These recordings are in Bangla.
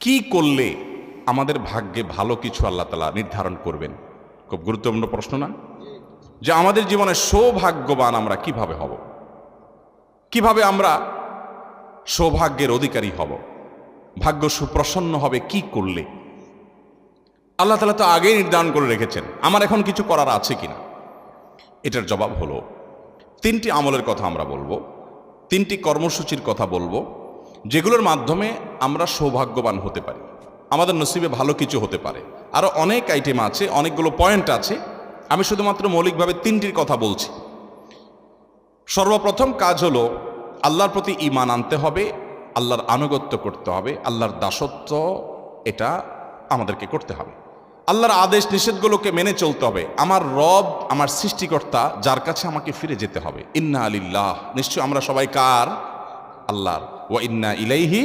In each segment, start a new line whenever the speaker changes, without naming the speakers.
কি করলে আমাদের ভাগ্যে ভালো কিছু আল্লাহ তাআলা নির্ধারণ করবেন? খুব গুরুত্বপূর্ণ প্রশ্ন না? যে আমাদের জীবনে সৌভাগ্যবান আমরা কিভাবে হব, কিভাবে আমরা সৌভাগ্যের অধিকারী হব, ভাগ্য সুপ্রসন্ন হবে কি করলে? আল্লাহ তাআলা তো আগেই নির্ধারণ করে রেখেছেন, আমার এখন কিছু করার আছে কিনা। এটার জবাব হলো তিনটি আমলের কথা আমরা বলবো, তিনটি কর্মসূচির কথা বলবো, যেগুলোর মাধ্যমে আমরা সৌভাগ্যবান হতে পারি, আমাদের নসিবে ভালো কিছু হতে পারে। আরও অনেক আইটেম আছে, অনেকগুলো পয়েন্ট আছে, আমি শুধুমাত্র মৌলিকভাবে তিনটির কথা বলছি। সর্বপ্রথম কাজ হলো আল্লাহর প্রতি ঈমান আনতে হবে, আল্লাহর আনুগত্য করতে হবে, আল্লাহর দাসত্ব এটা আমাদেরকে করতে হবে, আল্লাহর আদেশ নিষেধগুলোকে মেনে চলতে হবে। আমার রব, আমার সৃষ্টিকর্তা, যার কাছে আমাকে ফিরে যেতে হবে। ইন্না লিল্লাহ, নিশ্চয় আমরা সবাই কার? আল্লাহর। ওয়া ইন্না ইলাইহি,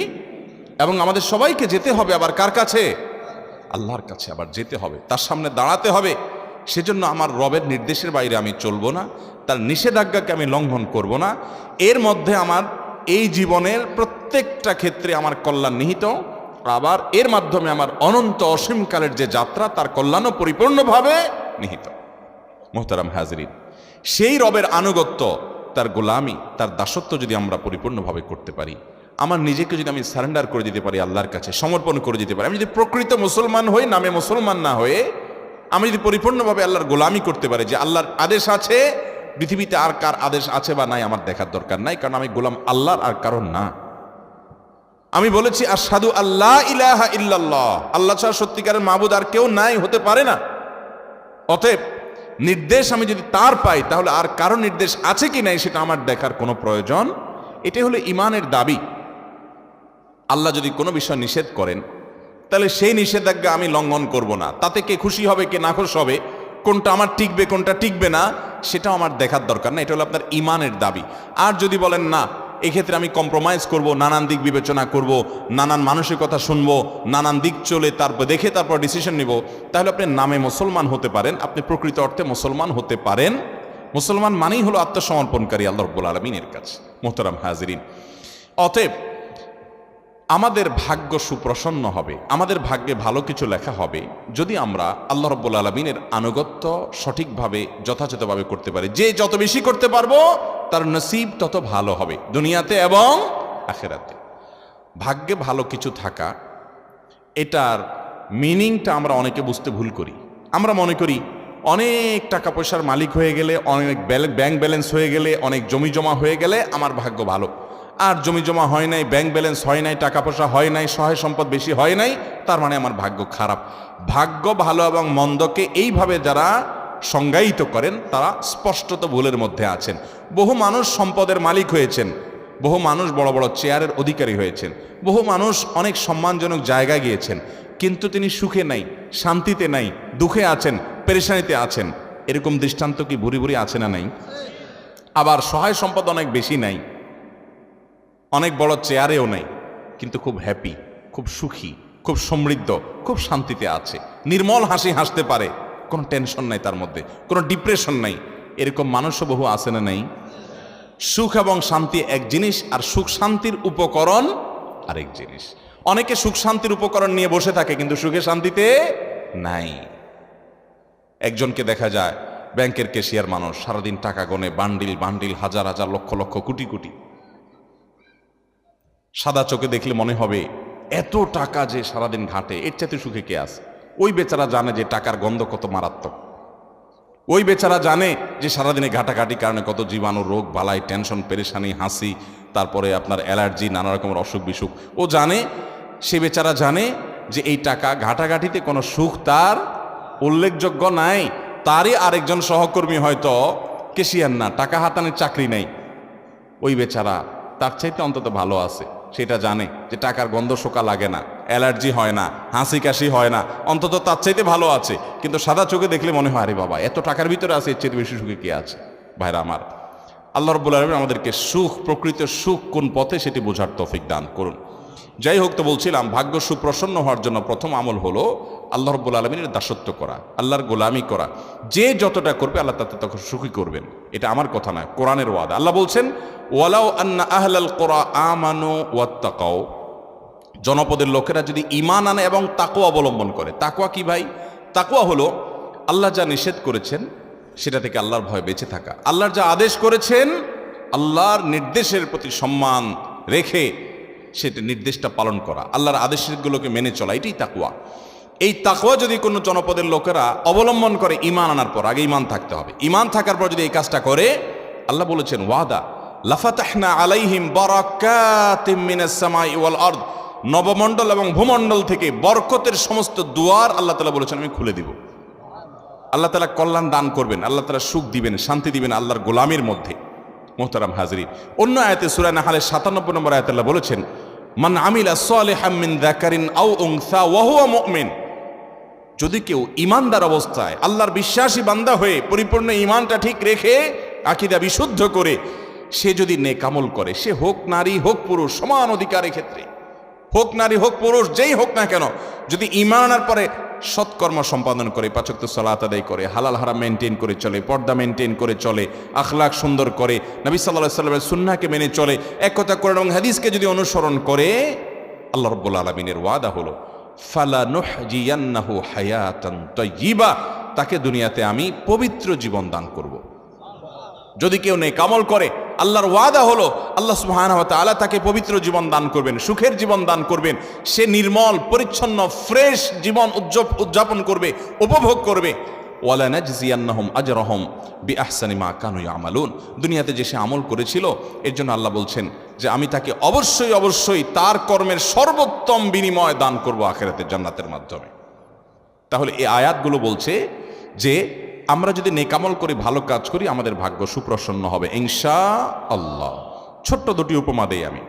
এবং আমাদের সবাইকে যেতে হবে আবার কার কাছে? আল্লাহর কাছে আবার যেতে হবে, তার সামনে দাঁড়াতে হবে। সেজন্য আমার রবের নির্দেশের বাইরে আমি চলবো না, তার নিষেধাজ্ঞাকে আমি লঙ্ঘন করব না। এর মধ্যে আমার এই জীবনের প্রত্যেকটা ক্ষেত্রে আমার কল্যাণ নিহিত, আবার এর মাধ্যমে আমার অনন্ত অসীমকালের যে যাত্রা তার কল্যাণও পরিপূর্ণভাবে নিহিত। মোহতারাম হাজরিন, সেই রবের আনুগত্য, তার গোলামি, তার দাসত্ব যদি আমরা পরিপূর্ণভাবে করতে পারি, আমার নিজেকে যদি আমি সারেন্ডার করে দিতে পারি, আল্লাহর কাছে সমর্পণ করে দিতে পারি, আমি যদি প্রকৃত মুসলমান হই, নামে মুসলমান না হয়ে আমি যদি পরিপূর্ণভাবে আল্লাহর গোলামি করতে পারি, যে আল্লাহর আদেশ আছে, পৃথিবীতে আর কার আদেশ আছে বা নাই আমার দেখার দরকার নাই, কারণ আমি গোলাম আল্লাহর আর কারণ না। আমি বলেছি আশহাদু আল্লা ইলাহা ইল্লাল্লাহ, আল্লাহ ছাড়া সত্যিকারের মাবুদ আর কেউ নাই, হতে পারে না। অতএব নির্দেশ আমি যদি তার পাই, তাহলে আর কারো নির্দেশ আছে কি নাই সেটা আমার দেখার কোনো প্রয়োজন। এটাই হলো ঈমানের দাবি। আল্লাহ যদি কোনো বিষয় নিষেধ করেন, তাহলে সেই নিষেধাজ্ঞা আমি লঙ্ঘন করব না। তাতে কে খুশি হবে কে নাখুশ হবে, কোনটা আমার টিকবে কোনটা টিকবে না, সেটাও আমার দেখার দরকার না। এটা হলো আপনার ঈমানের দাবি। আর যদি বলেন না, এক্ষেত্রে আমি কম্প্রোমাইজ করব, নানান দিক বিবেচনা করব, নানান মানুষের কথা শুনবো, নানান দিক চলে তারপর দেখে তারপর ডিসিশন নিব, তাহলে আপনি নামে মুসলমান হতে পারেন, আপনি প্রকৃত অর্থে মুসলমান হতে পারেন। মুসলমান মানেই হলো আত্মসমর্পণকারী আল্লাহ রাব্বুল আলামিনের কাছে। মোহতারাম হাজিরিন, অতএব আমাদের ভাগ্য সুপ্রসন্ন হবে, আমাদের ভাগ্যে ভালো কিছু লেখা হবে যদি আমরা আল্লাহ রাব্বুল আলামিনের আনুগত্য সঠিকভাবে যথাযথভাবে করতে পারি। যে যত বেশি করতে পারবো তার নসিব তত ভালো হবে দুনিয়াতে এবং আখিরাতে। ভাগ্যে ভালো কিছু থাকা, এটার মিনিংটা আমরা অনেকে বুঝতে ভুল করি। আমরা মনে করি অনেক টাকা পয়সার মালিক হয়ে গেলে, অনেক ব্যাংক ব্যালেন্স হয়ে গেলে, অনেক জমি জমা হয়ে গেলে আমার ভাগ্য ভালো। আর জমি জমা হয় নাই, ব্যাংক ব্যালেন্স হয় নাই, টাকা পয়সা হয় নাই, সহায় সম্পদ বেশি হয় নাই, তার মানে আমার ভাগ্য খারাপ। ভাগ্য ভালো এবং মন্দকে এইভাবে যারা সংজ্ঞায়িত করেন তারা স্পষ্টত ভুলের মধ্যে আছেন। বহু মানুষ সম্পদের মালিক হয়েছেন, বহু মানুষ বড় বড় চেয়ারের অধিকারী হয়েছেন, বহু মানুষ অনেক সম্মানজনক জায়গায় গিয়েছেন, কিন্তু তিনি সুখে নাই, শান্তিতে নাই, দুঃখে আছেন, পেরেশানিতে আছেন। এরকম দৃষ্টান্ত কি ভুরি ভুরি আছে না নাই? আবার সহায় সম্পদ অনেক বেশি নাই, অনেক বড় চেয়ারেও নেই, কিন্তু খুব হ্যাপি, খুব সুখী, খুব সমৃদ্ধ, খুব শান্তিতে আছে, নির্মল হাসি হাসতে পারে, কোনো টেনশন নাই তার মধ্যে, কোনো ডিপ্রেশন নাই। এরকম মানুষও বহু আছে না নাই? সুখ এবং শান্তি এক জিনিস, আর সুখ শান্তির উপকরণ আরেক জিনিস। অনেকে সুখ শান্তির উপকরণ নিয়ে বসে থাকে কিন্তু সুখে শান্তিতে নাই। একজনকে দেখা যায় ব্যাংকের ক্যাশিয়ার মানুষ, সারাদিন টাকা গনে, বান্ডিল বান্ডিল, হাজার হাজার, লক্ষ লক্ষ, কোটি কোটি। সাদা চোখে দেখলে মনে হবে এত টাকা যে সারাদিন ঘাটে, এর চাইতে সুখে কে আছে? ওই বেচারা জানে যে টাকার গন্ধ কত মারাত্মক, ওই বেচারা জানে যে সারাদিনে ঘাটাঘাটির কারণে কত জীবাণু, রোগ বালাই, টেনশন, পেরেশানি, হাসি, তারপরে আপনার অ্যালার্জি, নানা রকমের অসুখ বিসুখ ও জানে। সে বেচারা জানে যে এই টাকা ঘাটাঘাটিতে কোনো সুখ তার উল্লেখযোগ্য নাই। তারই আরেকজন সহকর্মী হয়তো কেশিয়ার না, টাকা হাতানোর চাকরি নেই, ওই বেচারা তার চাইতে অন্তত ভালো আছে। সেটা জানে যে টাকার গন্ধ শোকা লাগে না, অ্যালার্জি হয় না, হাসি কাশি হয় না, অন্তত তার চাইতে ভালো আছে। কিন্তু সাদা চোখে দেখলে মনে হয় আরে বাবা, এত টাকার ভিতরে আছে, এর চাইতে বেশি সুখে কে আছে? ভাইরা আমার, আল্লাহ রাব্বুল আলামিন আমাদেরকে সুখ, প্রকৃত সুখ কোন পথে সেটি বোঝার তৌফিক দান করুন। যাই হোক, তো বলছিলাম ভাগ্য সুপ্রসন্ন হওয়ার জন্য প্রথম আমল হলো আল্লাহ রাব্বুল আলামিনের দাসত্ব করা, আল্লাহর গোলামি করা। যে যতটা করবে আল্লাহ তাতে তখন সুখী করবেন। এটা আমার কথা নয়, কোরআনের ওয়াদা। আল্লাহ বলছেন ওয়ালাউ আন্না আহলাল কুরা আমানু ওয়াত্তাকাও, জনপদের লোকেরা যদি ঈমান আনে এবং তাকওয়া অবলম্বন করে। তাকওয়া কি ভাই? তাকওয়া হলো আল্লাহ যা নিষেধ করেছেন সেটা থেকে আল্লাহর ভয় বেঁচে থাকা, আল্লাহর যা আদেশ করেছেন আল্লাহর নির্দেশের প্রতি সম্মান রেখে সেটা নির্দেশটা পালন করা, আল্লাহর আদেশগুলোকে মেনে চলা, এটাই তাকওয়া। এই তাকওয়া যদি কোনো জনপদের লোকেরা অবলম্বন করে ঈমান আনার পর, আগে ঈমান থাকতে হবে, ঈমান থাকার পর যদি এই কাজটা করে, আল্লাহ বলেছেন ওয়াদা লাফাতাহনা আলাইহিম বারাকাতিম মিনাস সামাই ওয়াল আরদ, নবমণ্ডল এবং ভূমণ্ডল থেকে বরকতের সমস্ত দুয়ার আল্লাহ তাআলা বলেছেন আমি খুলে দিব। আল্লাহ তাআলা কল্যাণ দান করবেন, আল্লাহ তাআলা সুখ দিবেন, শান্তি দিবেন আল্লাহর গোলামের মধ্যে। মুহতারাম হাজরিন, অন্য আয়াতে সূরা নাহলের 97 নম্বর আয়াতে আল্লাহ বলেছেন মান আমিলা সালিহাম মিন যাকারিন আও উনসা ওয়া হুয়া মুমিন, যদি কেউ ঈমানদার অবস্থায় আল্লাহর বিশ্বাসী বান্দা হয়ে পরিপূর্ণ ঈমানটা ঠিক রেখে আকীদা বিশুদ্ধ করে সে যদি নেক আমল করে, সে হোক নারী হোক পুরুষ, সমান অধিকারের ক্ষেত্রে, হোক নারী হোক পুরুষ যেই হোক না কেন, যদি ঈমান আনার পরে সৎকর্ম সম্পাদন করে, পাঁচ ওয়াক্ত সালাত আদায় করে, হালাল হারাম মেনটেন করে চলে, পর্দা মেনটেন করে চলে, আখলাক সুন্দর করে, নবী সাল্লাল্লাহু আলাইহি ওয়াসাল্লামের সুন্নাহকে মেনে চলে, এক কথা কোরআন এবং হাদিসকে যদি অনুসরণ করে, আল্লাহ রাব্বুল আলামিনের ওয়াদা হলো ফালানুহজিয়ান্নাহু হায়াতান তাইয়্যিবা, তাকে দুনিয়াতে আমি পবিত্র জীবন দান করব। যদি কেউ নেক আমল করে, আল্লাহর ওয়াদা হলো আল্লাহ সুবহানাহু ওয়া তাআলা তাকে পবিত্র জীবন দান করবেন, সুখের জীবন দান করবেন, সে নির্মল পরিচ্ছন্ন ফ্রেশ জীবন উদযাপন করবে, উপভোগ করবে। ওয়ালা নাজজিয়ান্নাহুম আজরাহুম বিআহসানি মা কানু ইয়ামালুন, দুনিয়াতে যে সে আমল করেছিল এর জন্য আল্লাহ বলছেন যে আমি তাকে অবশ্যই অবশ্যই তার কর্মের সর্বোত্তম বিনিময় দান করব আখিরাতের জান্নাতের মাধ্যমে। তাহলে এই আয়াতগুলো বলছে যে আমরা যদি নেকামল করি, ভালো কাজ করি, আমাদের ভাগ্য সুপ্রসন্ন হবে ইনশাআল্লাহ। ছোট্ট দুটি উপমা দেই আমি।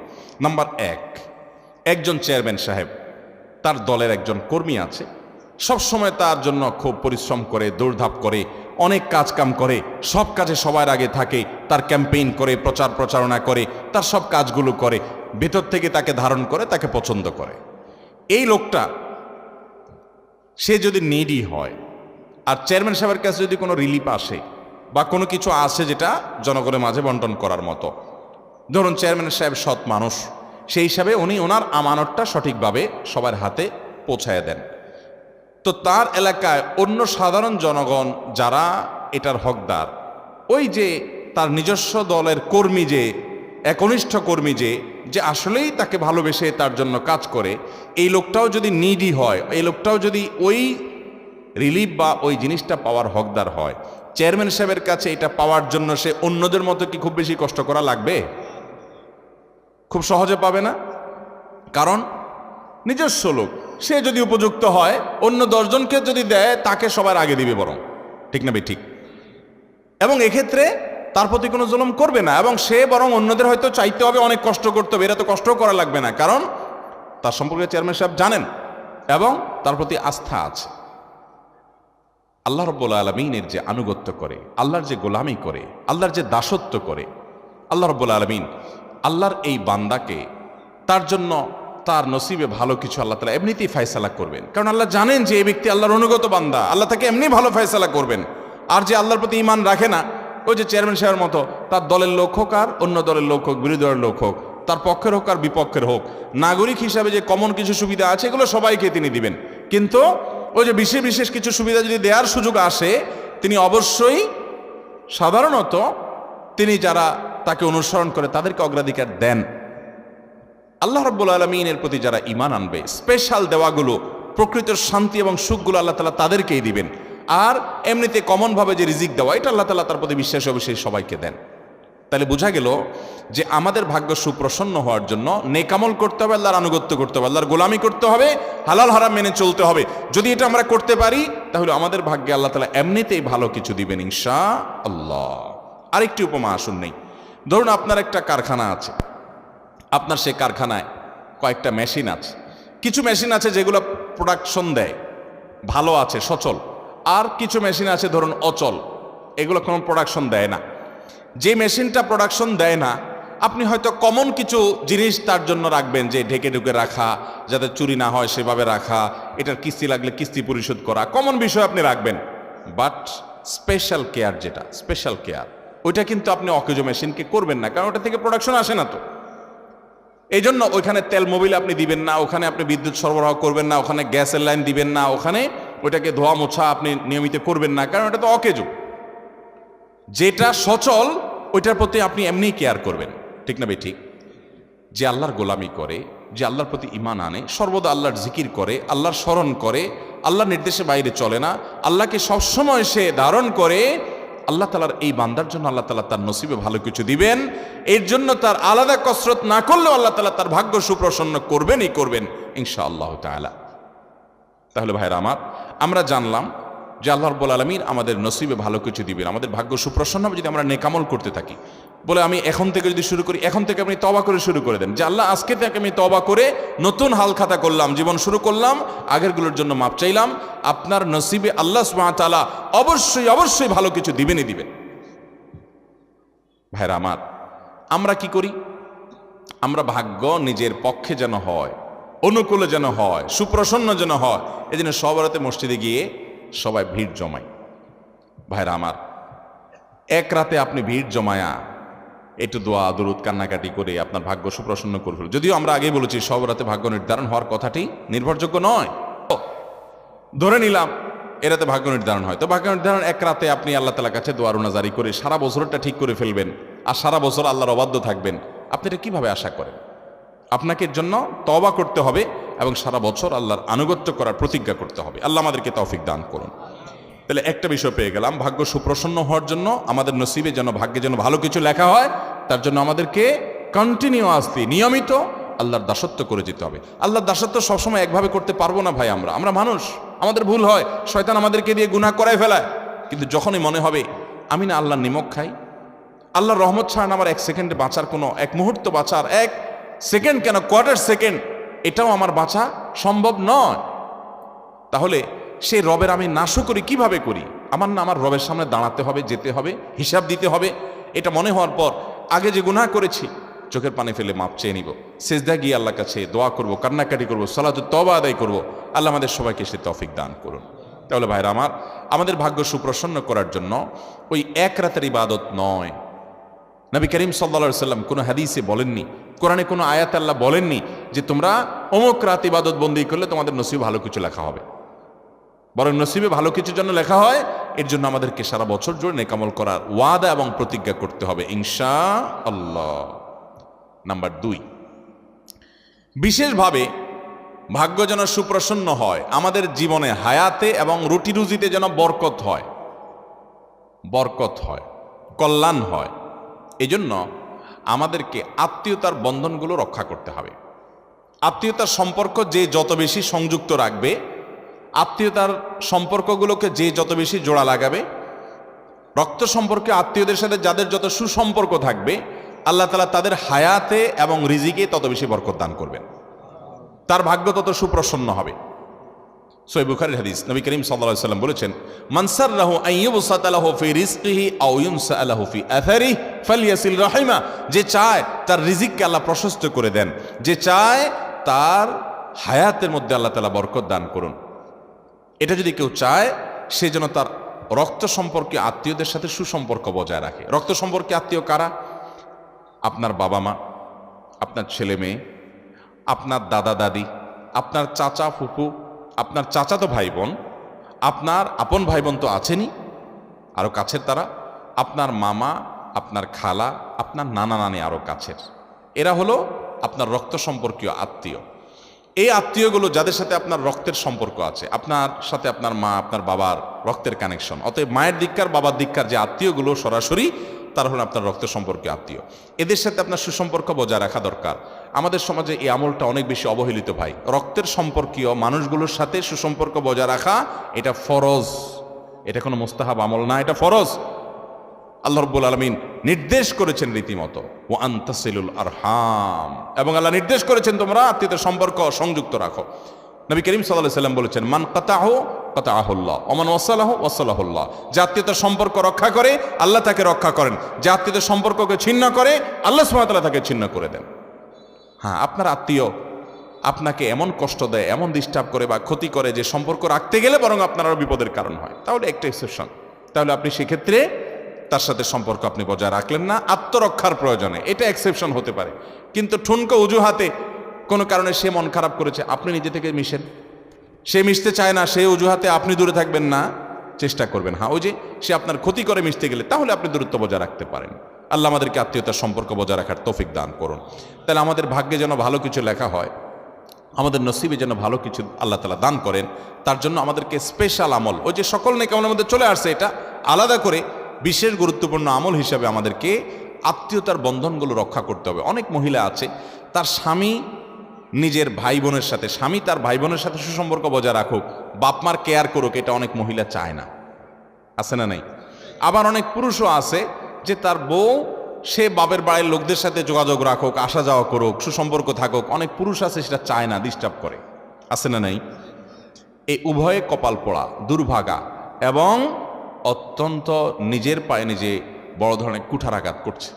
নাম্বার 1, একজন চেয়ারম্যান সাহেব, তার দলের একজন কর্মী আছে, সবসময় তার জন্য খুব পরিশ্রম করে, দৌড়ধাপ করে, অনেক কাজ কাম করে, সব কাজে সবার আগে থাকে, তার ক্যাম্পেইন করে, প্রচার প্রচারণা করে, তার সব কাজগুলো করে, ভেতর থেকে তাকে ধারণ করে, তাকে পছন্দ করে। এই লোকটা সে যদি নিডি হয় আর চেয়ারম্যান সাহেবের কাছে যদি কোনো রিলিফ আসে বা কোনো কিছু আসে যেটা জনগণের মাঝে বন্টন করার মতো, ধরুন চেয়ারম্যান সাহেব সৎ মানুষ, সেই হিসাবে উনি ওনার আমানতটা সঠিকভাবে সবার হাতে পৌঁছায় দেন। তো তার এলাকায় অন্য সাধারণ জনগণ যারা এটার হকদার, ওই যে তার নিজস্ব দলের কর্মী, যে একনিষ্ঠ কর্মী, যে আসলেই তাকে ভালোবেসে তার জন্য কাজ করে, এই লোকটাও যদি নিডি হয়, এই লোকটাও যদি ওই রিলিফ বা ওই জিনিসটা পাওয়ার হকদার হয়, চেয়ারম্যান সাহেবের কাছে এটা পাওয়ার জন্য সে অন্যদের মতো কি খুব বেশি কষ্ট করা লাগবে? খুব সহজে পাবে না। কারণ নিজস্ব লোক, সে যদি উপযুক্ত হয়, অন্য 10 জনকে যদি দেয়, তাকে সবার আগে দিবে বরং, ঠিক না ভাই? ঠিক। এবং এক্ষেত্রে তার প্রতি কোনো জুলুম করবে না, এবং সে বরং অন্যদের হয়তো চাইতে হবে, অনেক কষ্ট করতে হবে, এরা তো কষ্ট করা লাগবে না, কারণ তার সম্পর্কে চেয়ারম্যান সাহেব জানেন এবং তার প্রতি আস্থা আছে। আল্লাহ রাব্বুল আলামিনের যে আনুগত্য করে, আল্লাহর যে গোলামি করে, আল্লাহর যে দাসত্ব করে, আল্লাহ রাব্বুল আলামিন আল্লাহর এই বান্দাকে তার জন্য তার নসিবে ভালো কিছু আল্লাহ তাআলা এমনিতেই ফয়সালা করবেন। কারণ আল্লাহ জানেন যে এই ব্যক্তি আল্লাহর অনুগত বান্দা, আল্লাহ তাকে এমনি ভালো ফয়সালা করবেন। আর যে আল্লাহর প্রতি ঈমান রাখে না, ওই যে চেয়ারম্যান সাহেবের মতো, তার দলের লোক হোক আর অন্য দলের লোক হোক, বিরোধী দলের লোক হোক, তার পক্ষের হোক আর বিপক্ষের হোক, নাগরিক হিসাবে যে কমন কিছু সুবিধা আছে এগুলো সবাইকে তিনি দিবেন। কিন্তু ওই যে বিশেষ বিশেষ কিছু সুবিধা যদি দেওয়ার সুযোগ আসে, তিনি অবশ্যই সাধারণত তিনি যারা তাকে অনুসরণ করে তাদেরকে অগ্রাধিকার দেন। আল্লাহ রাব্বুল আলামিনের প্রতি যারা ঈমান আনবে, স্পেশাল দেওয়াগুলো, প্রকৃত শান্তি এবং সুখগুলো আল্লাহ তাআলা তাদেরকেই দিবেন। আর এমনিতে কমনভাবে যে রিজিক দেওয়া, এটা আল্লাহ তাআলা তার প্রতি বিশ্বাসী অবশ্যই সবাইকে দেন। তাহলে বোঝা গেল যে আমাদের ভাগ্য সুপ্রসন্ন হওয়ার জন্য নেক আমল করতে হবে, আল্লাহর আনুগত্য করতে হবে, আল্লাহর গোলামি করতে হবে, হালাল হারাম মেনে চলতে হবে। যদি এটা আমরা করতে পারি, তাহলে আমাদের ভাগ্যে আল্লাহ তাআলা এমনিতেই ভালো কিছু দিবেন ইনশাআল্লাহ। আরেকটি উপমা আসুন নেই। ধরুন আপনার একটা কারখানা আছে, আপনার সেই কারখানায় কয়েকটা মেশিন আছে। কিছু মেশিন আছে যেগুলো প্রোডাকশন দেয়, ভালো আছে, সচল। আর কিছু মেশিন আছে ধরুন অচল, এগুলো কোনো প্রোডাকশন দেয় না। যে মেশিনটা প্রোডাকশন দেয় না, আপনি হয়তো কমন কিছু জিনিস তার জন্য রাখবেন, যে ঢেকে ঢুকে রাখা, যাতে চুরি না হয় সেভাবে রাখা, এটার কিস্তি লাগলে কিস্তি পরিশোধ করা, কমন বিষয় আপনি রাখবেন। বাট স্পেশাল কেয়ার, যেটা স্পেশাল কেয়ার, ওইটা কিন্তু আপনি অকেজো মেশিনকে করবেন না, কারণ ওটা থেকে প্রোডাকশন আসে না। তো এই জন্য ওইখানে তেল মোবিল আপনি দিবেন না, ওখানে আপনি বিদ্যুৎ সরবরাহ করবেন না, ওখানে গ্যাসের লাইন দিবেন না, ওখানে ওইটাকে ধোয়া মোছা আপনি নিয়মিত করবেন না, কারণ এটা তো অকেজো। যেটা সচল ওইটার প্রতি আপনি এমনি কেয়ার করবেন, ঠিক না ভাই? ঠিক। যে আল্লাহর গোলামি করে, যে আল্লাহর প্রতি ঈমান আনে, সর্বদা আল্লাহর জিকির করে, আল্লাহর স্মরণ করে, আল্লাহর নির্দেশে বাইরে চলে না, আল্লাহকে সবসময় সে ধারণ করে, আল্লাহ তাআলার এই বান্দার জন্য আল্লাহ তাআলা তার নসিবে ভালো কিছু দিবেন। এর জন্য তার আলাদা কসরত না করলেও আল্লাহ তাআলা তার ভাগ্য সুপ্রসন্ন করবেনই করবেন ইনশাআল্লাহ তাআলা। তাহলে ভাইরা আমার, আমরা জানলাম যে আল্লাহ রাব্বুল আলামিন আমাদের নসিবে ভালো কিছু দিবেন, আমাদের ভাগ্য সুপ্রসন্ন হবে যদি আমরা নেকামল করতে থাকি। বলে আমি এখন থেকে যদি শুরু করি, এখন থেকে আপনি তওবা করে শুরু করে দেন যে আল্লাহ আজকে থেকে আমি তওবা করে নতুন হাল খাতা করলাম, জীবন শুরু করলাম, আগেরগুলোর জন্য মাপ চাইলাম। আপনার নসিবে আল্লাহ সুবহানাহু ওয়া তাআলা অবশ্যই অবশ্যই ভালো কিছু দিবেনই দিবেন। ভাইরা আমার, আমরা কি করি? আমরা ভাগ্য নিজের পক্ষে যেন হয়, অনুকূলে যেন হয়, সুপ্রসন্ন যেন হয়, এই জন্য সব রাতে মসজিদে গিয়ে সবাই ভিড় জমায়। ভাইরা আমার, এক রাতে আপনি ভিড় জমায়া একটু দোয়া দরুদ কান্নাকাটি করে আপনার ভাগ্য সুপ্রসন্ন করে ফেলুন। যদিও আমরা আগেই বলেছি সব রাতে ভাগ্য নির্ধারণ হওয়ার কথাটি নির্ভরযোগ্য নয়। ধরে নিলাম এরাতে ভাগ্য নির্ধারণ হয়, তো ভাগ্য নির্ধারণ এক রাতে আপনি আল্লাহ তাআলার কাছে দোয়া রুনাজারি করে সারা বছরটা ঠিক করে ফেলবেন আর সারা বছর আল্লাহর অবাধ্য থাকবেন, আপনি এটা কিভাবে আশা করেন? আপনাকে এর জন্য তওবা করতে হবে এবং সারা বছর আল্লাহর আনুগত্য করার প্রতিজ্ঞা করতে হবে। আল্লাহ আমাদেরকে তৌফিক দান করুন। তাহলে একটা বিষয় পেয়ে গেলাম, ভাগ্য সুপ্রসন্ন হওয়ার জন্য আমাদের নসিবে যেন, ভাগ্যে যেন ভালো কিছু লেখা হয়, তার জন্য আমাদেরকে কন্টিনিউয়াসলি নিয়মিত আল্লাহর দাসত্ব করে যেতে হবে। আল্লাহর দাসত্ব সবসময় একভাবে করতে পারবো না ভাই, আমরা মানুষ, আমাদের ভুল হয়, শয়তান আমাদেরকে দিয়ে গুনাহ করায় ফেলায়। কিন্তু যখনই মনে হবে আমি না আল্লাহর নিমক খাই, আল্লাহর রহমত ছাড়া আমার এক সেকেন্ডে বাঁচার কোনো, এক মুহূর্ত বাঁচার, এক সেকেন্ড কেন কোয়ার্টার সেকেন্ড এটাও আমার বাঁচা সম্ভব নয়, তাহলে সেই রবের আমি নাশকরি কিভাবে করি? আমার না আমার রবের সামনে দাঁড়াতে হবে, যেতে হবে, হিসাব দিতে হবে। এটা মনে হওয়ার পর আগে যে গুনাহ করেছি চোখের পানি ফেলে মাপ চেয়ে নিব, সিজদা গিয়ে আল্লাহর কাছে দোয়া করব, কান্নাকাটি করব, সালাতুত তওবা আদায় করব। আল্লাহ আমাদের সবাইকে সে তৌফিক দান করুন। তাহলে ভাইরা আমার, আমাদের ভাগ্য সুপ্রসন্ন করার জন্য ওই এক রাতের ইবাদত নয়। নবী করিম সাল্লাল্লাহু আলাইহি সাল্লাম কোনো হাদিসে বলেননি, কোরআনে কোনো আয়াত আল্লাহ বলেননি যে তোমরা অমুক রাত ইবাদত বন্দি করলে তোমাদের নসিবে ভালো কিছু লেখা হবে। বরং নসিবে ভালো কিছুর জন্য লেখা হয়, এর জন্য আমাদেরকে সারা বছর জুড়ে নেকামল করার ওয়াদা এবং প্রতিজ্ঞা করতে হবে ইনশাআল্লাহ। নাম্বার 2, বিশেষভাবে ভাগ্য যেন সুপ্রসন্ন হয়, আমাদের জীবনে হায়াতে এবং রুটি রুজিতে যেন বরকত হয়, কল্যাণ হয়। এই জন্য আমাদেরকে আত্মীয়তার বন্ধনগুলো রক্ষা করতে হবে। আত্মীয়তার সম্পর্ক যে যত বেশি সংযুক্ত রাখবে, আত্মীয়তার সম্পর্কগুলোকে যে যত বেশি জোড়া লাগাবে, রক্ত সম্পর্কে আত্মীয়দের সাথে যাদের যত সুসম্পর্ক থাকবে, আল্লাহ তাআলা তাদের হায়াতে এবং রিজিকে তত বেশি বরকত দান করবেন, তার ভাগ্য তত সুপ্রসন্ন হবে। সহিহ বুখারীর হাদিস, নবী করিম সাল্লাল্লাহু আলাইহি ওয়াসাল্লাম বলেছেন, মান সাররাহু আন ইউবসাতা লাহু ফি রিজকিহি আও ইউনসা লাহু ফি আথারিহি ফালইয়াসিল রাহিমা। যে চায় তার রিজিককে আল্লাহ প্রশস্ত করে দেন, যে চায় তার হায়াতের মধ্যে আল্লাহ তাআলা বরকত দান করুন, এটা যদি কেউ চায়, সে যেন তার রক্ত সম্পর্কে আত্মীয়দের সাথে সুসম্পর্ক বজায় রাখে। রক্ত সম্পর্কে আত্মীয় কারা? আপনার বাবা মা, আপনার ছেলে মেয়ে, আপনার দাদা দাদি, আপনার চাচা ফুফু, আপনার চাচাতো ভাই বোন, আপনার আপন ভাই বোন তো আছেনই, আরও কাছের তারা, আপনার মামা, আপনার খালা, আপনার নানা নানি আরও কাছের, এরা হলো আপনার রক্ত সম্পর্কীয় আত্মীয়। এই আত্মীয়গুলো যাদের সাথে আপনার রক্তের সম্পর্ক আছে, আপনার সাথে আপনার মা, আপনার বাবার রক্তের কানেকশন, অতএব মায়ের দিককার, বাবার দিককার যে আত্মীয়গুলো সরাসরি, তারা হলো আপনার রক্ত সম্পর্কে আত্মীয়। এদের সাথে আপনার সুসম্পর্ক বজায় রাখা দরকার। আমাদের সমাজে এই আমলটা অনেক বেশি অবহেলিত ভাই। রক্তের সম্পর্কীয় মানুষগুলোর সাথে সুসম্পর্ক বজায় রাখা এটা ফরজ, এটা কোনো মুস্তাহাব আমল না, এটা ফরজ। আল্লাহ রাব্বুল আলামিন নির্দেশ করেছেন রীতিমতো ওয়া আনতাসিলুল আরহাম, এবং আল্লাহ নির্দেশ করেছেন তোমরা আত্মীয়তার সম্পর্ক সংযুক্ত রাখো। নবী করিম সাল্লাল্লাহু আলাইহি ওয়াসাল্লাম বলেছেন, মান কাতাহু কাতাহুল্লাহ ওয়া মান ওয়াসালাহু ওয়াসালাহুল্লাহ। যে আত্মীয়তার সম্পর্ক রক্ষা করে আল্লাহ তাকে রক্ষা করেন, যে আত্মীয়তার সম্পর্ককে ছিন্ন করে আল্লাহ সুবহানাহু ওয়া তাআলা তাকে ছিন্ন করে দেন। হ্যাঁ, আপনার আত্মীয় আপনাকে এমন কষ্ট দেয়, এমন ডিস্টার্ব করে বা ক্ষতি করে যে সম্পর্ক রাখতে গেলে বরং আপনার আরও বিপদের কারণ হয়, তাহলে একটা এক্সেপশন। তাহলে আপনি সেক্ষেত্রে তার সাথে সম্পর্ক আপনি বজায় রাখলেন না আত্মরক্ষার প্রয়োজনে, এটা এক্সেপশন হতে পারে। কিন্তু ঠুনকো অজুহাতে কোনো কারণে সে মন খারাপ করেছে, আপনি নিজে থেকে মিশেন। সে মিশতে চায় না, সে অজুহাতে আপনি দূরে থাকবেন না, চেষ্টা করবেন। হ্যাঁ, ওই যে সে আপনার ক্ষতি করে মিশতে গেলে, তাহলে আপনি দূরত্ব বজায় রাখতে পারেন। আল্লাহ আমাদেরকে আত্মীয়তার সম্পর্ক বজায় রাখার তৌফিক দান করুন। তাহলে আমাদের ভাগ্যে যেন ভালো কিছু লেখা হয়, আমাদের নসিবে যেন ভালো কিছু আল্লাহ তাআলা দান করেন, তার জন্য আমাদেরকে স্পেশাল আমল, ওই যে সকল নেক আমলের মধ্যে চলে আসছে, এটা আলাদা করে বিশেষ গুরুত্বপূর্ণ আমল হিসাবে আমাদেরকে আত্মীয়তার বন্ধনগুলো রক্ষা করতে হবে। অনেক মহিলা আছে, তার স্বামী নিজের ভাই বোনের সাথে, স্বামী তার ভাই বোনের সাথে সুসম্পর্ক বজায় রাখুক, বাপমার কেয়ার করুক, এটা অনেক মহিলা চায় না, আছে না নাই? আবার অনেক পুরুষও আছে যে তার বউ, সে বাপের বাড়ির লোকদের সাথে যোগাযোগ রাখুক, আসা যাওয়া করুক, সুসম্পর্ক থাকুক, অনেক পুরুষ আছে সেটা চায় না, ডিস্টার্ব করে, আছে না নাই? এই উভয়ে কপাল পোড়া, দুর্ভাগা এবং অত্যন্ত নিজের পায়ে নিজে বড় ধরনের কুঠারাঘাত করছে।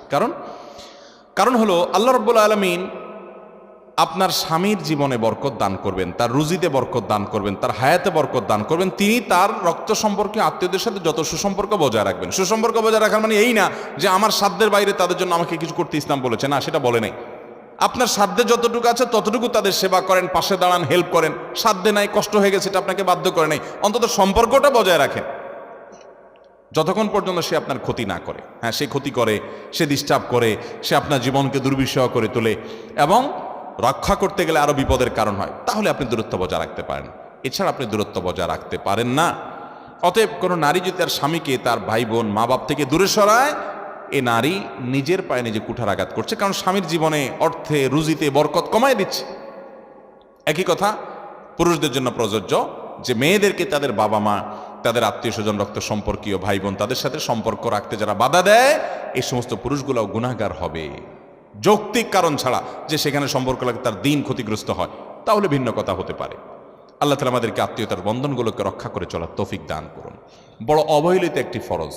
কারণ হলো আল্লাহ রাব্বুল আলামিন আপনার স্বামীর জীবনে বরকত দান করবেন, তার রুজিতে বরকত দান করবেন, তার হায়াতে বরকত দান করবেন। তিনি তার রক্ত সম্পর্কে আত্মীয়দের সাথে যত সুসম্পর্ক বজায় রাখবেন। সুসম্পর্ক বজায় রাখার মানে এই না যে আমার সাধ্যের বাইরে তাদের জন্য আমাকে কিছু করতে ইসলাম বলেছে, না, সেটা বলে নাই। আপনার সাধ্যে যতটুকু আছে ততটুকু তাদের সেবা করেন, পাশে দাঁড়ান, হেল্প করেন। সাধ্যে নাই, কষ্ট হয়ে গেছে, এটা আপনাকে বাধ্য করে নাই, অন্তত সম্পর্কটা বজায় রাখেন যতক্ষণ পর্যন্ত সে আপনার ক্ষতি না করে। হ্যাঁ, সে ক্ষতি করে, সে ডিস্টার্ব করে, সে আপনার জীবনকে দুর্বিষহ করে তোলে এবং রক্ষা করতে গেলে আরো বিপদের কারণ হয়, তাহলে আপনি দূরত্ব বজায় রাখতে পারেন। এছাড়া আপনি দূরত্ব বজায় রাখতে পারেন না। অতএব কোনো নারী যদি তার স্বামীকে, তার ভাই বোন, মা বাপ থেকে দূরে সরায়, এ নারী নিজের পায়ে নিজে কুঠারাঘাত করছে, কারণ স্বামীর জীবনে, অর্থে, রুজিতে বরকত কমায় দিচ্ছে। একই কথা পুরুষদের জন্য প্রযোজ্য, যে মেয়েদেরকে তাদের বাবা মা, তাদের আত্মীয় স্বজন, রক্ত সম্পর্কীয় ভাই বোন, তাদের সাথে সম্পর্ক রাখতে যারা বাধা দেয়, এই সমস্ত পুরুষগুলোও গুনাহগার হবে। যৌক্তিক কারণ ছাড়া যে সেখানে সম্পর্ক লাগে তার দিন ক্ষতিগ্রস্ত হয়, তাহলে ভিন্ন কথা হতে পারে। আল্লাহ তাআলা আমাদেরকে আত্মীয়তার বন্ধনগুলোকে রক্ষা করে চলার তৌফিক দান করুন। বড় অবহেলিত একটি ফরজ,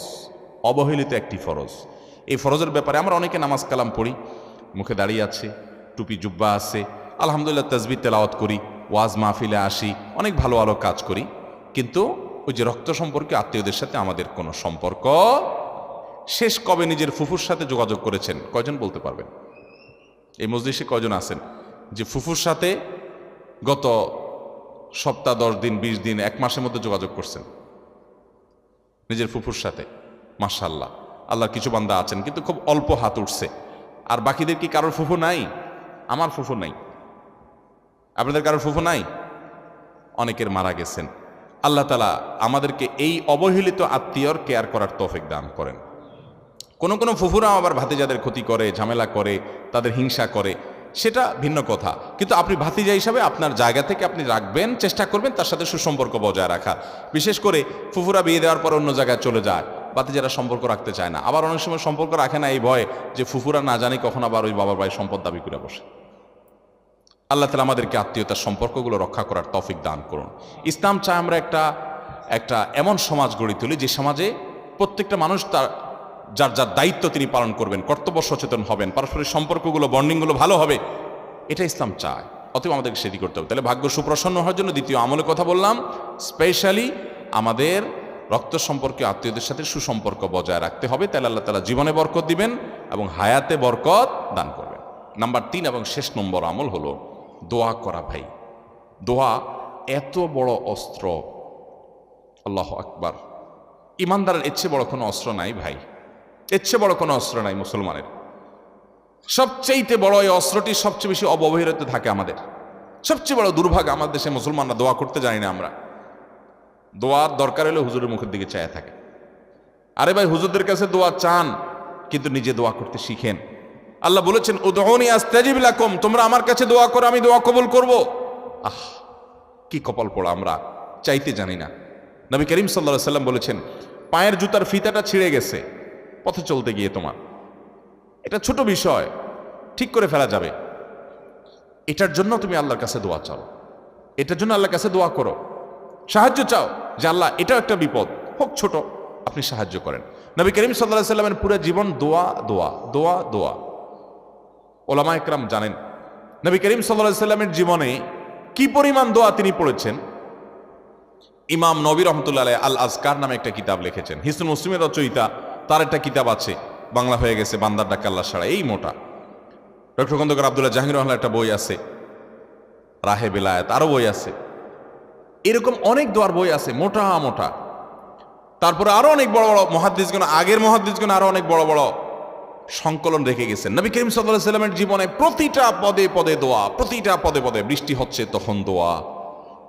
অবহেলিত একটি ফরজ। এই ফরজের ব্যাপারে আমরা অনেকে নামাজ কালাম পড়ি, মুখে দাঁড়িয়ে আছে, টুপি জুব্বা আছে, আলহামদুলিল্লাহ তাসবিহ তেলাওয়াত করি, ওয়াজ মাহফিলে আসি, অনেক ভালো ভালো কাজ করি, কিন্তু ওই যে রক্ত সম্পর্কে আত্মীয়দের সাথে আমাদের কোনো সম্পর্ক। শেষ কবে নিজের ফুফুর সাথে যোগাযোগ করেছেন? কয়জন বলতে পারবেন? এই মজলিসে কয়জন আছেন যে ফুফুর সাথে গত সপ্তাহ, 10 দিন, 20 দিন, 1 মাসের মধ্যে যোগাযোগ করছেন নিজের ফুফুর সাথে? মাশাআল্লাহ, আল্লাহর কিছু বান্দা আছেন, কিন্তু খুব অল্প হাত উঠছে। আর বাকিদের কি কারোর ফুফু নাই? আমার ফুফু নাই, আপনাদের কারোর ফুফু নাই? অনেকের মারা গেছেন। আল্লাহ তাআলা আমাদেরকে এই অবহেলিত আত্মীয়র কেয়ার করার তৌফিক দান করেন। কোনো কোনো ফুফুরা আবার ভাতিজাদের ক্ষতি করে, ঝামেলা করে, তাদের হিংসা করে, সেটা ভিন্ন কথা। কিন্তু আপনি ভাতিজা হিসাবে আপনার জায়গা থেকে আপনি রাখবেন, চেষ্টা করবেন তার সাথে সুসম্পর্ক বজায় রাখা। বিশেষ করে ফুফুরা বিয়ে দেওয়ার পর অন্য জায়গায় চলে যায়, ভাতিজারা সম্পর্ক রাখতে চায় না। আবার অনেক সময় সম্পর্ক রাখে না এই ভয়ে যে ফুফুরা না জানি কখন আবার ওই বাবার ভাই সম্পদ দাবি করে বসে। আল্লাহ তাআলা আমাদেরকে আত্মীয়তার সম্পর্কগুলো রক্ষা করার তৌফিক দান করুন। ইসলাম চায় আমরা একটা এমন সমাজ গড়ে তুলি যে সমাজে প্রত্যেকটা মানুষ তার যার যার দায়িত্ব তিনি পালন করবেন, কর্তব্য সচেতন হবেন, পারস্পরিক সম্পর্কগুলো, বন্ডিংগুলো ভালো হবে, এটা ইসলাম চায়। অতএব আমাদেরকে সেটি করতে হবে। তাহলে ভাগ্য সুপ্রসন্ন হওয়ার জন্য দ্বিতীয় আমলের কথা বললাম, স্পেশালি আমাদের রক্ত সম্পর্কে আত্মীয়দের সাথে সুসম্পর্ক বজায় রাখতে হবে। তাহলে আল্লাহ তাআলা জীবনে বরকত দিবেন এবং হায়াতে বরকত দান করবেন। নাম্বার 3 এবং শেষ নম্বর আমল হলো দোয়া করা। ভাই, দোয়া এত বড় অস্ত্র, আল্লাহু আকবার। ইমানদারের এর চেয়ে বড় কোনো অস্ত্র নাই ভাই, এর চেয়ে বড় কোনো অস্ত্র নাই মুসলমানের। সবচেয়ে বড় এই অস্ত্রটি সবচেয়ে বেশি অবহেলিত থাকে আমাদের। সবচেয়ে বড় দুর্ভাগ্য, আমাদের দেশে মুসলমানরা দোয়া করতে জানি না। আমরা দোয়ার দরকার হলে হুজুরের মুখের দিকে চায়া থাকে। আরে ভাই, হুজুরদের কাছে দোয়া চান, কিন্তু নিজে দোয়া করতে শিখেন। আল্লাহ বলেছেন, উদউনি আস্তাজিব লাকুম, তোমরা আমার কাছে দোয়া করো, আমি দোয়া কবুল করব। কি কপাল পোড়া, আমরা চাইতে জানি না। নবী করিম সাল্লাল্লাহু আলাইহি সাল্লাম বলেছেন, পায়ের জুতার ফিতাটা ছিঁড়ে গেছে পথে চলতে গিয়ে, তোমার এটা ছোট বিষয়, ঠিক করে ফেলা যাবে, এটার জন্য তুমি আল্লাহর কাছে দোয়া চাও, এটার জন্য আল্লাহর কাছে দোয়া করো, সাহায্য চাও যে আল্লাহ এটাও একটা বিপদ, হোক ছোট, আপনি সাহায্য করেন। নবী করিম সাল্লাল্লাহু আলাইহি সাল্লামের পুরো জীবন দোয়া দোয়া দোয়া দোয়া। ওলামা একরাম জানেন নবী করিম সাল্লাল্লাহু আলাইহি সাল্লামের জীবনে কি পরিমাণ দোয়া তিনি পড়েছেন। ইমাম নবী রহমতুল্লাহ আলাইহি আল আজকার নামে একটা কিতাব লিখেছেন, হিসনুল মুসলিমের রচয়িতা, তার একটা কিতাব আছে, বাংলা হয়ে গেছে বান্দার ডাকে আল্লাহ সাড়া, এই মোটা। ডক্টর খন্দকার আব্দুল্লাহ জাহাঙ্গীর রহমানের একটা বই আছে, রাহে বেলায়েত, আরো বই আছে, এরকম অনেক দোয়ার বই আছে মোটা মোটা। তারপরে আরো অনেক বড় বড় মুহাদ্দিসগণ, আগের মুহাদ্দিসগণ আরো অনেক বড় বড় সংকলন রেখে গেছেন। নবী করিম সাল্লাল্লাহু আলাইহি সাল্লামের জীবনে প্রতিটা পদে পদে দোয়া, প্রতিটা পদে পদে, বৃষ্টি হচ্ছে তখন দোয়া,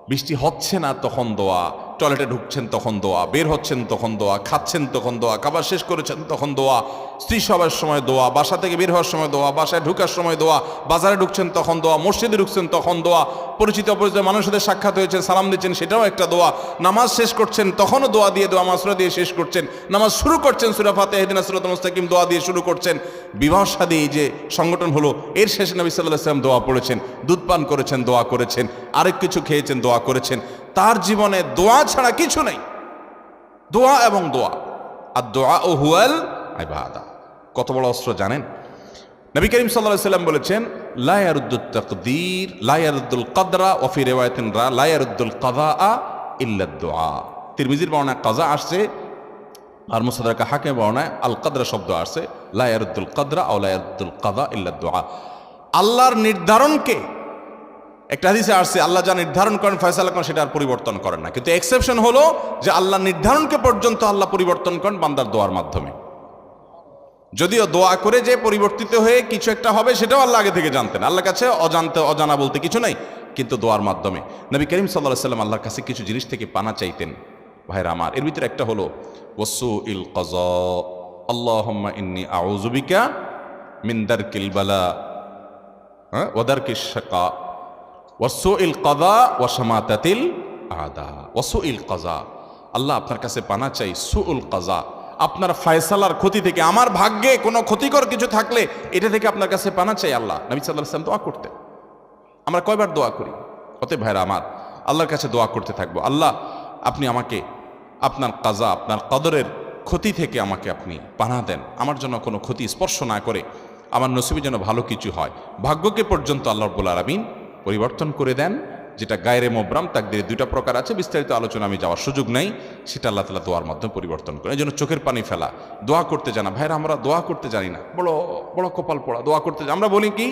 বৃষ্টি হচ্ছে না তখন দোয়া, টয়লেটে ঢুকছেন তখন দোয়া, বের হচ্ছেন তখন দোয়া, খাচ্ছেন তখন দোয়া, খাবার শেষ করেছেন তখন দোয়া, স্ত্রী সবার সময় দোয়া, বাসা থেকে বের হওয়ার সময় দোয়া, বাসায় ঢুকার সময় দোয়া, বাজারে ঢুকছেন তখন দোয়া, মসজিদে ঢুকছেন তখন দোয়া, পরিচিত অপরিচিত মানুষের সাথে সাক্ষাৎ হয়েছে সালাম দিচ্ছেন সেটাও একটা দোয়া, নামাজ শেষ করছেন তখনও দোয়া দিয়ে দোয়া মাসুরা দিয়ে শেষ করছেন, নামাজ শুরু করছেন সূরা ফাতিহা ইহদিনাস সিরাতাল মুস্তাকিম দোয়া দিয়ে শুরু করছেন, বিবাহ শাদী যে সংগঠন হলো এর শেষে নবী সাল্লাল্লাহু আলাইহি ওয়াসাল্লাম দোয়া পড়েছেন, দুধ পান করেছেন দোয়া করেছেন, আরেক কিছু খেয়েছেন দোয়া করেছেন। তার জীবনে দোয়া ছাড়া কিছু নেই, দোয়া এবং দোয়া। আর দোয়া ও হুয়াল ইবাদা, কত বড় অস্ত্র জানেন? নবী করিম সাল্লাল্লাহু আলাইহি ওয়াসাল্লাম বলেছেন, লা ইয়ারুদ্দুত তাকদীর লা ইয়ারুদ্দুল কদরা ওয়া ফি রিওয়ায়াতিন লা ইয়ারুদ্দুল কাযা ইল্লা দুআ। তিরমিজির বর্ণনায় কাযা আসছে, আর মুসনাদ হাকিমের বর্ণনায় আল কদরা শব্দ আসছে, লা ইয়ারুদ্দুল কদরা ওয়া লা ইয়ারুদ্দুল কাযা ইল্লা দুআ। আল্লাহর নির্ধারণকে, একটা হাদিসে আসছে আল্লাহ যা নির্ধারণ করেন ফয়সালা করেন সেটা আর পরিবর্তন করেন না, কিন্তু এক্সেপশন হলো যে আল্লাহ নির্ধারণকে পর্যন্ত আল্লাহ পরিবর্তন করেন বান্দার দোয়ার মাধ্যমে। যদিও দোয়া করে যে পরিবর্তিত হয়ে কিছু একটা হবে সেটাও আল্লাহ আগে থেকে জানতেন, আল্লাহর কাছে অজানা বলতে কিছু নাই, কিন্তু দোয়ার মাধ্যমে নবী করিম সাল্লাল্লাহু আলাইহি ওয়াসাল্লাম আল্লাহর কাছে কিছু জিনিস থেকে পানা চাইতেন। ভাইরা আমার, এর ভিতরে একটা হলো ওয়াসুইল কাযা, আল্লাহুম্মা ইন্নী আউযু বিকা মিন দারকিল বালা ওয়া দারকিশ শাকা ওয়াসুইল কাযা ওয়া শামাতাতিল আদা। ওয়াসুইল কাযা, আল্লাহ আপনার কাছে পানা চাই সুউল কাযা, আপনার ফয়সালার ক্ষতি থেকে, আমার ভাগ্যে কোনো ক্ষতিকর কিছু থাকলে এটা থেকে আপনার কাছে পানা চাই আল্লাহ। নবী সাল্লাল্লাহু আলাইহি ওয়াসাল্লাম দোয়া করতেন। আমরা কয়বার দোয়া করি? অতএব ভাইরা আমার, আল্লাহর কাছে দোয়া করতে থাকবো, আল্লাহ আপনি আমাকে আপনার কাযা, আপনার কদরের ক্ষতি থেকে আমাকে আপনি পানা দেন, আমার জন্য কোনো ক্ষতি স্পর্শ না করে আমার নসিবে যেন ভালো কিছু হয়। ভাগ্যকে পর্যন্ত আল্লাহ রাব্বুল আলামিন পরিবর্তন করে দেন, যেটা গায়রে মোবরাম তাকদীর দুইটা প্রকার আছে, বিস্তারিত আলোচনা আমি যাওয়ার সুযোগ নাই, সেটা আল্লাহ তাআলা দোয়ার মাধ্যমে পরিবর্তন করেন। এই জন্য চোখের পানি ফেলা, দোয়া করতে জানা। ভাইরা আমরা দোয়া করতে জানি না, বড় বড় কপাল পড়া। দোয়া করতে আমরা বলি কি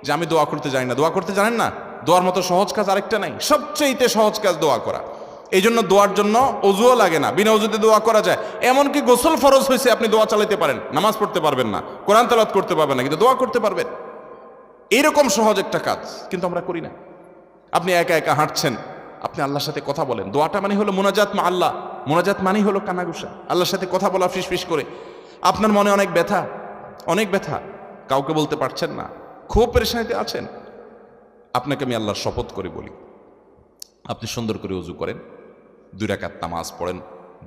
যে আমি দোয়া করতে জানি না, দোয়া করতে জানেন না? দোয়ার মতো সহজ কাজ আরেকটা নাই, সবচেয়ে সহজ কাজ দোয়া করা। এই জন্য দোয়ার জন্য অজুও লাগে না, বিনা অজুতে দোয়া করা যায়। এমনকি গোসল ফরজ হয়েছে, আপনি দোয়া চালাতে পারেন, নামাজ পড়তে পারবেন না, কোরআন তেলাওয়াত করতে পারবেন না, কিন্তু দোয়া করতে পারবেন। এরকম সহজ একটা কাজ কিন্তু আমরা করি না। আপনি একা একা হাঁটছেন, আপনি আল্লাহর সাথে কথা বলেন। দোয়াটা মানে হলো মুনাজাত মা আল্লাহ, মুনাজাত মানে হলো কানাঘুষা, আল্লাহর সাথে কথা বলা ফিসফিস করে। আপনার মনে অনেক ব্যথা, অনেক ব্যথা, কাউকে বলতে পারছেন না, খুব পেরেশানিতে আছেন। আপনাকে আমি আল্লাহর শপথ করে বলি, আপনি সুন্দর করে ওযু করেন, 2 রাকাত নামাজ পড়েন,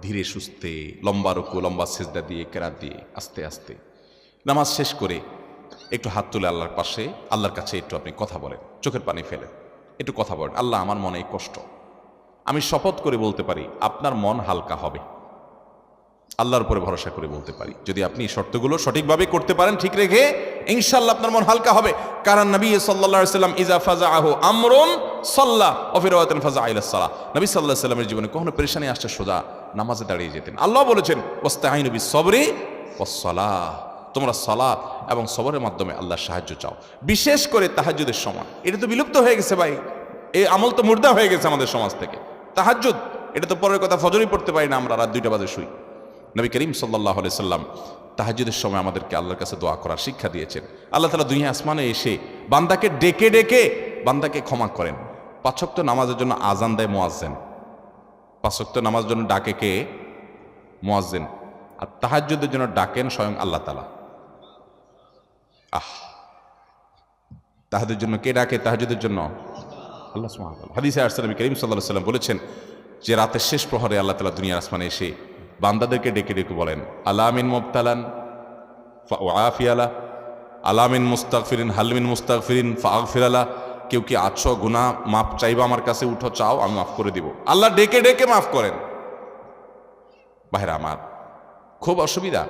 ধীরে সুস্থে, লম্বা রুকু, লম্বা সিজদা দিয়ে, কেরাত দিয়ে, আস্তে আস্তে নামাজ শেষ করে একটু হাত তুলে আল্লাহর পাশে, আল্লাহর কাছে একটু আপনি কথা বলেন, চোখের পানি ফেলেন, একটু কথা বলেন, আল্লাহ আমার মনে এই কষ্ট, আমি শপথ করে বলতে পারি আপনার মন হালকা হবে। আল্লাহর উপরে ভরসা করে বলতে পারি, যদি আপনি শর্তগুলো সঠিকভাবে করতে পারেন, ঠিক রেখে, ইনশাআল্লাহ আপনার মন হালকা হবে। কারণ নবী সাল্লাল্লাহু আলাইহি ওয়াসাল্লাম ইজা ফাজাআহু আমরুন সাল্লা ওয়া ফি রাওয়াতিন ফাজাআ ইলাস সালাহ। নবী সাল্লাল্লাহু আলাইহি ওয়াসাল্লামের জীবনে কখনো পেরেশানি আসছে সোজা নামাজে দাঁড়িয়ে যেতেন। আল্লাহ বলেছেন ওয়াস্তাঈনু বিস সাবরি ওয়াস সালাহ, তোমরা সালাত এবং সবরের মাধ্যমে আল্লাহর সাহায্য চাও, বিশেষ করে তাহাজ্জুদের সময়। এটা তো বিলুপ্ত হয়ে গেছে ভাই, এই আমল তো মুর্দা হয়ে গেছে আমাদের সমাজ থেকে। তাহাজ্জুদ এটা তো পরের কথা, ফজরই পড়তে পারি না আমরা, রাত 2টা বাজে শুই। নবী করিম সাল্লাল্লাহু আলাইহি সাল্লাম তাহাজ্জুদের সময় আমাদেরকে আল্লাহর কাছে দোয়া করার শিক্ষা দিয়েছেন। আল্লাহ তাআলা দুনিয়া আসমানে এসে বান্দাকে ডেকে ডেকে বান্দাকে ক্ষমা করেন। 5 ওয়াক্ত নামাজের জন্য আজান দেয় মুয়াজ্জিন, 5 ওয়াক্ত নামাজের জন্য ডাকে কে? মুয়াজ্জিন। আর তাহাজ্জুদের জন্য ডাকেন স্বয়ং আল্লাহ তাআলা। তাহাজ্জুদের জন্য কে ডাকে? তাহাজ্জুদের জন্য আল্লাহ সুবহানাহু ওয়া তাআলা। হাদিসে আসছে নবী করিম সাল্লাল্লাহু আলাইহি সাল্লাম বলেছেন যে রাতের শেষ প্রহরে আল্লাহ তাআলা দুনিয়ার আসমানে এসে বান্দাদেরকে ডেকে ডেকে বলেন, আলামিন মুবতালান ফাআফিয়ালা, আলামিন মুস্তাগফিরিন হালমিন মুস্তাগফিরিন ফাআগফিরালা। কেউ কি আছো গুনাহ মাফ চাইবা আমার কাছে, উঠো চাও আমি মাফ করে দিব। আল্লাহ ডেকে ডেকে মাফ করেন। ভাইরা আমার, খুব অসুবিধা,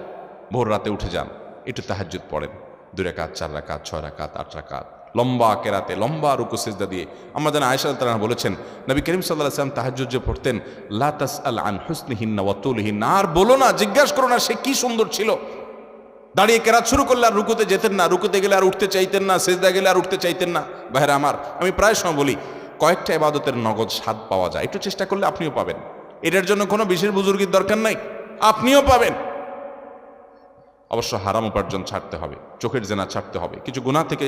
ভোর রাতে উঠে যান, একটু তাহাজ্জুদ পড়েন, 2 রাকাত 4 রাকাত 6 রাকাত 8 রাকাত, লম্বা কেরাতে লম্বা রুকু সিজদা দিয়ে। আমরা যেন আয়েশা রাদিয়াল্লাহু আনহা বলেছেন নবী করিম সাল্লাল্লাহু আলাইহি ওয়াসাল্লাম তাহাজ্জুদ যে পড়তেন, লা তাসআল আন হুসনিহিন্না ওয়া তুলিহিন্না, আর বলো না, জিজ্ঞাসা করো না সে কি সুন্দর ছিল। দাঁড়িয়ে কেরাত শুরু করলে আর রুকুতে যেতেন না, রুকুতে গেলে আর উঠতে চাইতেন না, সিজদা গেলে আর উঠতে চাইতেন না। ভাইরা আমার, আমি প্রায় সময় বলি কয়েকটা ইবাদতের নগদ স্বাদ পাওয়া যায়, একটু চেষ্টা করলে আপনিও পাবেন। এটার জন্য কোনো বিশেষ বুজুর্গির দরকার নাই, আপনিও পাবেন। অবশ্য হারাম উপার্জন ছাড়তে হবে, চোখের জেনা ছাড়তে হবে, কিছু গুনাহ থেকে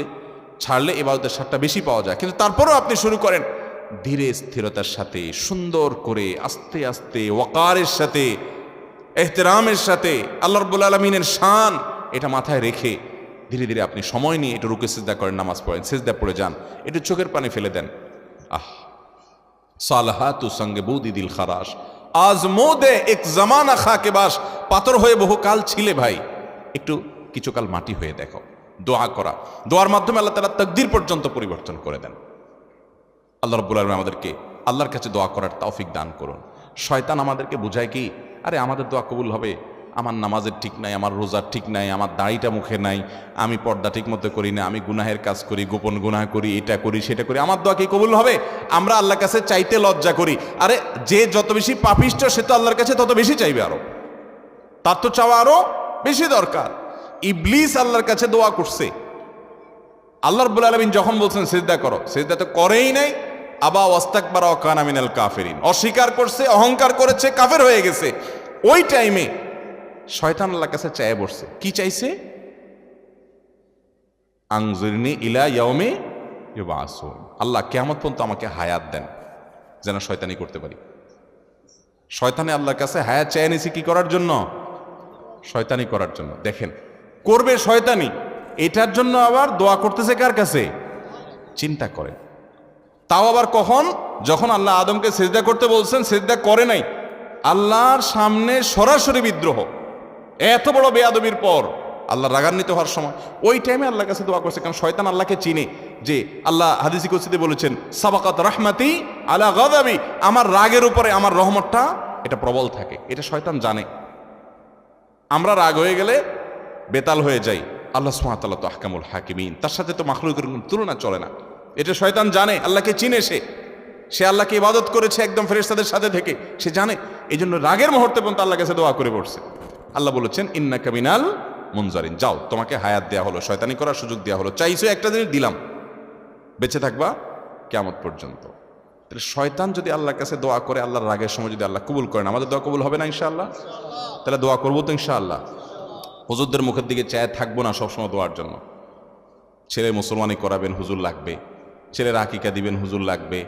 ছাড়লে ইবাদতের স্বাদটা বেশি পাওয়া যায়। কিন্তু তারপরেও আপনি শুরু করেন ধীরে স্থিরতার সাথে, সুন্দর করে, আস্তে আস্তে, ওয়াকারের সাথে, এহতেরামের সাথে, আল্লাহ রাব্বুল আলামিনের শান এটা মাথায় রেখে ধীরে ধীরে আপনি সময় নিয়ে একটু রুকু সিজদা করেন, নামাজ পড়েন, সিজদা পড়ে যান, একটু চোখের পানি ফেলে দেন। সালাহাতু সঙ্গে বৌদি দিল খারাস, আজ মোদে এক জামানা খাকে বাস, পাথর হয়ে বহুকাল ছিলে ভাই, একটু কিছুকাল মাটি হয়ে দেখো। দোয়া করা, দোয়ার মাধ্যমে আল্লাহ তাআলা তাকদীর পর্যন্ত পরিবর্তন করে দেন। আল্লাহ রাব্বুল আলামিন আমাদেরকে আল্লাহর কাছে দোয়া করার তৌফিক দান করুন। শয়তান আমাদেরকে বোঝায় কি, আরে আমাদের দোয়া কবুল হবে, আমার নামাজের ঠিক নাই, আমার রোজার ঠিক নাই, আমার দাড়িটা মুখে নাই, আমি পর্দা ঠিক মতো করি না, আমি গুনাহের কাজ করি, গোপন গুনাহ করি, এটা করি সেটা করি, আমার দোয়া কি কবুল হবে? আমরা আল্লাহর কাছে চাইতে লজ্জা করি। আরে যে যত বেশি পাপিষ্ঠ সে তো আল্লাহর কাছে তত বেশি চাইবে, আরো তার তো চাওয়া আরো বেশি দরকার। ইবলিস আল্লাহর কাছে দোয়া করছে, আল্লাহ রাব্বুল আলামিন যখন বলছেন সিজদা করো, সিজদা তো করেই নাই। আবা ওয়াস্তাকবারা ওয়া কানা মিনাল কাফিরিন, অস্বীকার করছে, অহংকার করেছে, কাফের হয়ে গেছে। ওই টাইমে শয়তান আল্লাহর কাছে চায় বসছে, কি চাইছে? আনজিরনি ইলা ইয়াউমি ইউবাসুন, আল্লাহ কিয়ামত পর্যন্ত আমাকে হায়াত দেন যেন শয়তানি করতে পারি। শয়তানে আল্লাহর কাছে হায়াত চেয়ে নিছে কি করার জন্য? শয়তানি করার জন্য। দেখেন, করবে শয়তানি, এটার জন্য আবার দোয়া করতেছে কার কাছে? চিন্তা করে। তাও আবার কখন? যখন আল্লাহ আদমকে সিজদা করতে বলছেন, সিজদা করে নাই, আল্লাহর সামনে সরাসরি বিদ্রোহ, এত বড় বেয়াদবির পর আল্লাহ রাগান্বিত হওয়ার সময় ওই টাইমে আল্লাহর কাছে দোয়া করছে। কারণ শয়তান আল্লাহকে চিনে, যে আল্লাহ হাদিসে কুদসিতে বলেছেন সাবাকাত রাহমাতি আলা গাদাবি, আমার রাগের উপরে আমার রহমতটা এটা প্রবল থাকে, এটা শয়তান জানে। আমরা রাগ হয়ে গেলে বেতাল হয়ে যাই, আল্লাহ সুবহানাহু ওয়া তাআলা তো আহকামুল হাকিমিন, তার সাথে তো মাখলুকের কোনো তুলনা চলে না। এটা শয়তান জানে, আল্লাহকে চিনে, সে আল্লাহকে ইবাদত করেছে একদম ফেরেশতাদের সাথে থেকে, সে জানে। এই জন্য রাগের মুহূর্তে পর্যন্ত আল্লাহর কাছে দোয়া করে পড়ছে। আল্লাহ বলেছেন ইন্নাকা মিনাল মুনজারিন, যাও তোমাকে হায়াত দেয়া হলো, শয়তানি করার সুযোগ দেওয়া হলো, চাইছো একটা জিনিস দিলাম, বেঁচে থাকবা কিয়ামত পর্যন্ত। তাহলে শয়তান যদি আল্লাহর কাছে দোয়া করে, আল্লাহর রাগের সময় যদি আল্লাহ কবুল করেন, আমাদের দোয়া কবুল হবে না ইনশাআল্লাহ? তাহলে দোয়া করবো তো ইনশাআল্লাহ। হুজুরদের মুখের দিকে চায় থাকবো না সবসময় দোয়ার জন্য। ছেলে মুসলমানি করাবেন, হুজুর লাগবে। ছেলের আকিকা দিবেন, হুজুর লাগবে।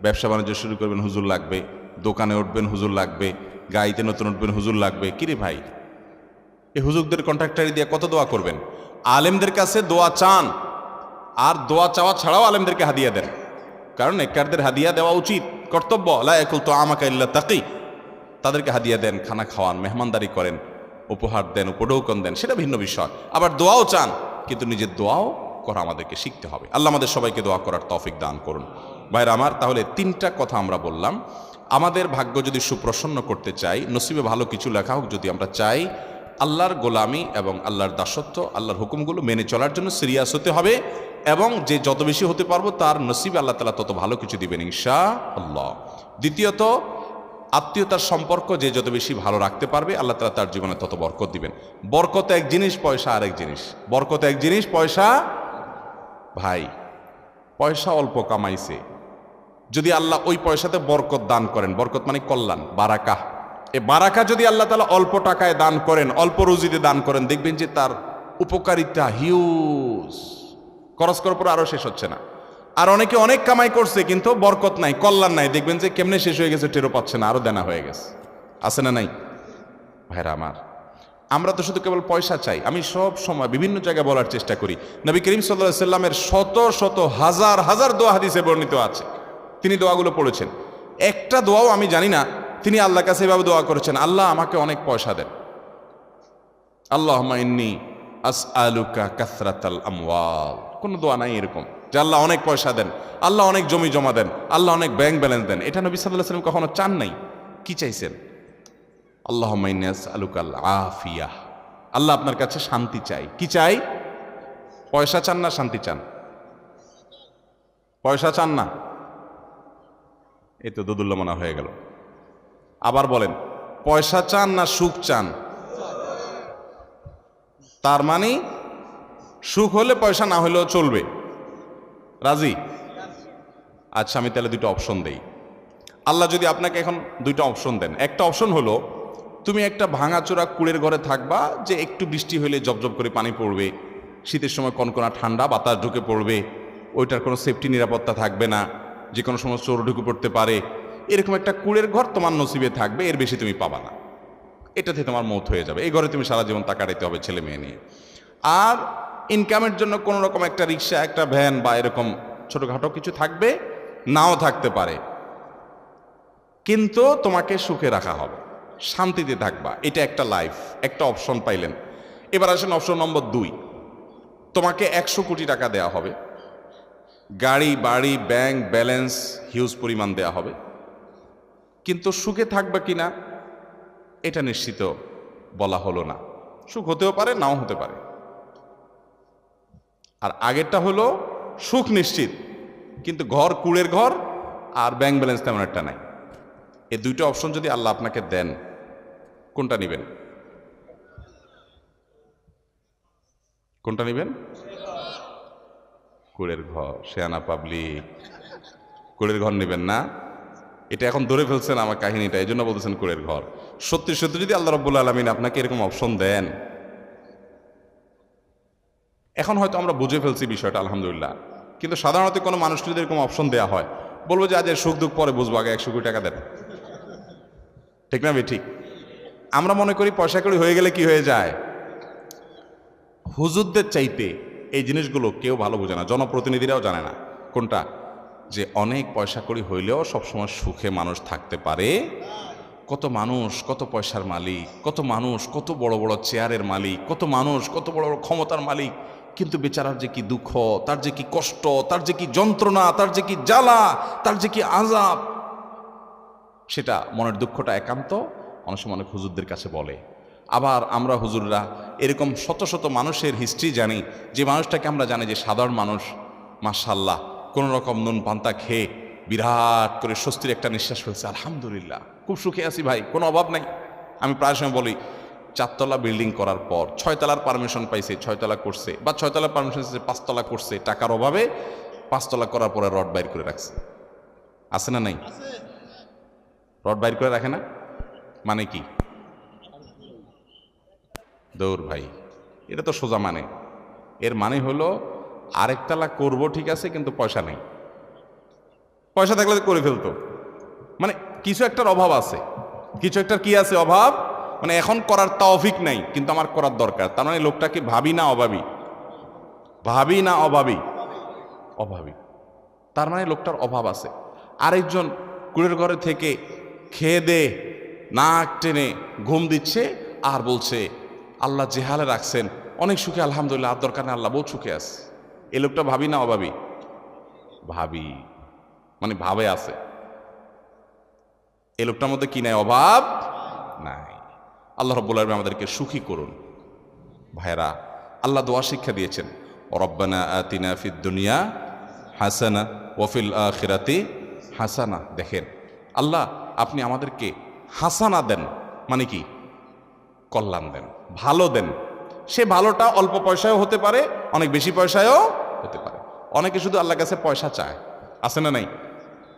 ব্যবসা বাণিজ্য শুরু করবেন, হুজুর লাগবে। দোকানে উঠবেন, হুজুর লাগবে। গাড়িতে নতুন উঠবেন, হুজুর লাগবে। কিরে ভাই, এই হুজুরদের কন্ট্রাক্টারি দিয়ে কত দোয়া করবেন? আলেমদের কাছে দোয়া চান, আর দোয়া চাওয়া ছাড়াও আলেমদেরকে হাদিয়া দেন। কারণ নেককারদের হাদিয়া দেওয়া উচিত, কর্তব্য। লা ইয়াকুল তুআমাকা ইল্লা তাকি, তাদেরকে হাদিয়া দেন, খানা খাওয়ান, মেহমানদারি করেন, উপহার দেন, উপঢৌকন দেন, সেটা ভিন্ন বিষয়। আবার দোয়াও চান, কিন্তু নিজের দোয়াও করা আমাদেরকে শিখতে হবে। আল্লাহ আমাদের সবাইকে দোয়া করার তৌফিক দান করুন। ভাইরা আমার, তাহলে তিনটা কথা আমরা বললাম। আমাদের ভাগ্য যদি সুপ্রসন্ন করতে চাই, নসিবে ভালো কিছু লেখা হোক যদি আমরা চাই, আল্লাহর গোলামি এবং আল্লাহর দাসত্ব, আল্লাহর হুকুমগুলো মেনে চলার জন্য সিরিয়াস হতে হবে, এবং যে যত বেশি হতে পারবো তার নসিবে আল্লাহ তাআলা তত ভালো কিছু দিবেন ইনশাআল্লাহ। দ্বিতীয়ত, আত্মীয়তার সম্পর্ক যে যত বেশি ভালো রাখতে পারবে আল্লাহ তাআলা তার জীবনে তত বরকত দিবেন। বরকত এক জিনিস, পয়সা আরেক জিনিস। বরকত এক জিনিস, পয়সা, ভাই পয়সা অল্প কামাইছে, যদি আল্লাহ ওই পয়সাতে বরকত দান করেন, বরকত মানে কল্যাণ, বারাকা, এ বারাকা যদি আল্লাহ তাআলা অল্প টাকায় দান করেন, অল্প রুজিতে দান করেন, দেখবেন যে তার উপকারিতা হিউজ, খরচ করার পর আরো শেষ হচ্ছে না। আর অনেকে অনেক কামাই করছে কিন্তু বরকত নাই, কল্যাণ নাই, দেখবেন যে কেমনে শেষ হয়ে গেছে টেরও পাচ্ছে না, আরো দেনা হয়ে গেছে। আছে না নাই? ভাইরা আমার, আমরা তো শুধু কেবল পয়সা চাই। আমি সব সময় বিভিন্ন জায়গায় বলার চেষ্টা করি, নবী করিম সাল্লাল্লাহু আলাইহি সাল্লামের শত শত হাজার হাজার দোয়া হাদিসে বর্ণিত আছে, তিনি দোয়াগুলো পড়েছেন। একটা দোয়াও আমি জানি না তিনি আল্লাহর কাছে এভাবে দোয়া করেছেন, আল্লাহ আমাকে অনেক পয়সা দেন, আল্লাহুম্মা ইন্নী আসআলুকা কাসরাতাল আমওয়াল। কোনো দোয়া নাই এরকম যে আল্লাহ অনেক পয়সা দেন, আল্লাহ অনেক জমি জমা দেন, আল্লাহ অনেক ব্যাংক ব্যালেন্স দেন। এটা নবী সাল্লাল্লাহু আলাইহি ওয়াসাল্লাম কখনো চান নাই। কি চাইছেন? আল্লাহুম্মা ইন্নী আসআলুকাল আফিয়াহ, আল্লাহ আপনার কাছে শান্তি চাই। কি চাই? পয়সা চান না শান্তি চান? পয়সা চান না? এই তো দুদুল্য মনা হয়ে গেল। আবার বলেন, পয়সা চান না সুখ চান? তার মানে সুখ হলে পয়সা না হলেও চলবে, রাজি? আচ্ছা, আমি তাহলে দুটো অপশন দেই। আল্লাহ যদি আপনাকে এখন দুইটা অপশন দেন, একটা অপশন হলো তুমি একটা ভাঙাচোরা কুড়ের ঘরে থাকবা, যে একটু বৃষ্টি হলে জবজব করে পানি পড়বে, শীতের সময় কনকনা ঠান্ডা বাতাস ঢুকে পড়বে, ওইটার কোনো সেফটি নিরাপত্তা থাকবে না, যে কোনো সময় চোর ঢুকে পড়তে পারে, এরকম একটা কুড়ের ঘর তোমার নসিবে থাকবে, এর বেশি তুমি পাবা না, এটাতে তোমার মৌত হয়ে যাবে, এই ঘরে তুমি সারা জীবন কাটাইতে হবে ছেলে মেয়ে নিয়ে। আর ইনকামের জন্য কোনো রকম একটা রিক্সা, একটা ভ্যান বা এরকম ছোটোখাটো কিছু থাকবে, নাও থাকতে পারে, কিন্তু তোমাকে সুখে রাখা হবে, শান্তিতে থাকবা, এটা একটা লাইফ, একটা অপশন পাইলেন। এবার আসেন অপশন নম্বর 2, তোমাকে 100 কোটি টাকা দেয়া হবে, গাড়ি বাড়ি ব্যাংক ব্যালেন্স হিউজ পরিমাণ দেয়া হবে, কিন্তু সুখে থাকবে কিনা এটা নিশ্চিত বলা হলো না, সুখ হতেও পারে নাও হতে পারে। আর আগেরটা হলো সুখ নিশ্চিত, কিন্তু ঘর কুড়ের ঘর আর ব্যাংক ব্যালেন্স তেমন একটা নাই। এই দুইটা অপশন যদি আল্লাহ আপনাকে দেন, কোনটা নেবেন? কোনটা নেবেন? কুড়ের ঘর। শেয়ানা পাবলিক, কুড়ের ঘর নেবেন না? এটা এখন ধরে ফেলছেন আমার কাহিনীটা, এই জন্য বলতেছেন কুড়ের ঘর। সত্যি সত্যি যদি আল্লাহ রাব্বুল আলামিন আপনাকে এরকম অপশন দেন, এখন হয়তো আমরা বুঝে ফেলছি বিষয়টা আলহামদুলিল্লাহ, কিন্তু সাধারণত কোনো মানুষকে যদি এরকম অপশন দেওয়া হয়, বলবো যে আজ সুখ দুঃখ পরে বুঝবো, আগে 100 কোটি টাকা দেন। ঠিক না ভাই? ঠিক। আমরা মনে করি পয়সা কড়ি হয়ে গেলে কি হয়ে যায়। হুজুরদের চাইতে এই জিনিসগুলো কেউ ভালো বোঝে না, জনপ্রতিনিধিরাও জানে না। কোনটা? যে অনেক পয়সা কড়ি হইলেও সবসময় সুখে মানুষ থাকতে পারে। কত মানুষ কত পয়সার মালিক, কত মানুষ কত বড় বড় চেয়ারের মালিক, কত মানুষ কত বড় বড় ক্ষমতার মালিক, কিন্তু বেচারার যে কি দুঃখ, তার যে কি কষ্ট, তার যে কি যন্ত্রণা, তার যে কি জ্বালা, তার যে কি আযাব, সেটা মনের দুঃখটা একান্ত অনেক সময় অনেক হুজুরদের কাছে বলে। আবার আমরা হুজুররা এরকম শত শত মানুষের হিস্ট্রি জানি, যে মানুষটাকে আমরা জানি যে সাধারণ মানুষ, মাশাআল্লাহ কোনো রকম নুন পান্তা খেয়ে বিরাট করে স্বস্তির একটা নিঃশ্বাস ফেলছে, আলহামদুলিল্লাহ খুব সুখে আছি ভাই, কোনো অভাব নাই। আমি প্রায় সময় বলি, 4 তলা বিল্ডিং করার পর 6 তলার পারমিশন পাইছে, 6 তলা করছে, বা 6 তলার পারমিশন পাইছে 5 তলা করছে, টাকার অভাবে 5 তলা করার পরে রড বাইর করে রাখছে। আছে না নাই? রড বাইর করে রাখে না মানে কি? দৌড় ভাই, এটা তো সোজা মানে। এর মানে হলো আরেকতলা করব ঠিক আছে, কিন্তু পয়সা নেই। পয়সা থাকলে করে ফেলতো, মানে কিছু একটার অভাব আছে, কিছু একটার কি আছে অভাব, মানে এখন করার তৌফিক নাই, কিন্তু আমার করার দরকার। তার মানে লোকটা কি ভাবি না অভাবী? ভাবি না অভাবী? অভাবী। তার মানে লোকটার অভাব আছে। আরেকজন কুড়ের ঘরে থেকে খেয়ে দে নাক টেনে ঘুম দিচ্ছে আর বলছে আল্লাহ যে হালে রাখছেন অনেক সুখে, আলহামদুলিল্লাহ, আর দরকার নেই, আল্লাহ বহুত সুখে আছে। এই লোকটা ভাবি না অভাবী? ভাবি, মানে ভাবে আছে। এই লোকটার মধ্যে কি নাই? অভাব নাই। আল্লাহ রাব্বুল আলামিন আমাদেরকে সুখী করুন। ভাইরা, আল্লাহ দোয়া শিক্ষা দিয়েছেন, রব্বানা আতিনা ফিদ দুনিয়া হাসানা ওয়া ফিল আখিরাতি হাসানা। দেখেন, আল্লাহ আপনি আমাদেরকে হাসানা দেন, মানে কি? কল্যাণ দেন, ভালো দেন। সে ভালোটা অল্প পয়সায়ও হতে পারে, অনেক বেশি পয়সায়ও হতে পারে। অনেকে শুধু আল্লাহর কাছে পয়সা চায়, আছে না নাই?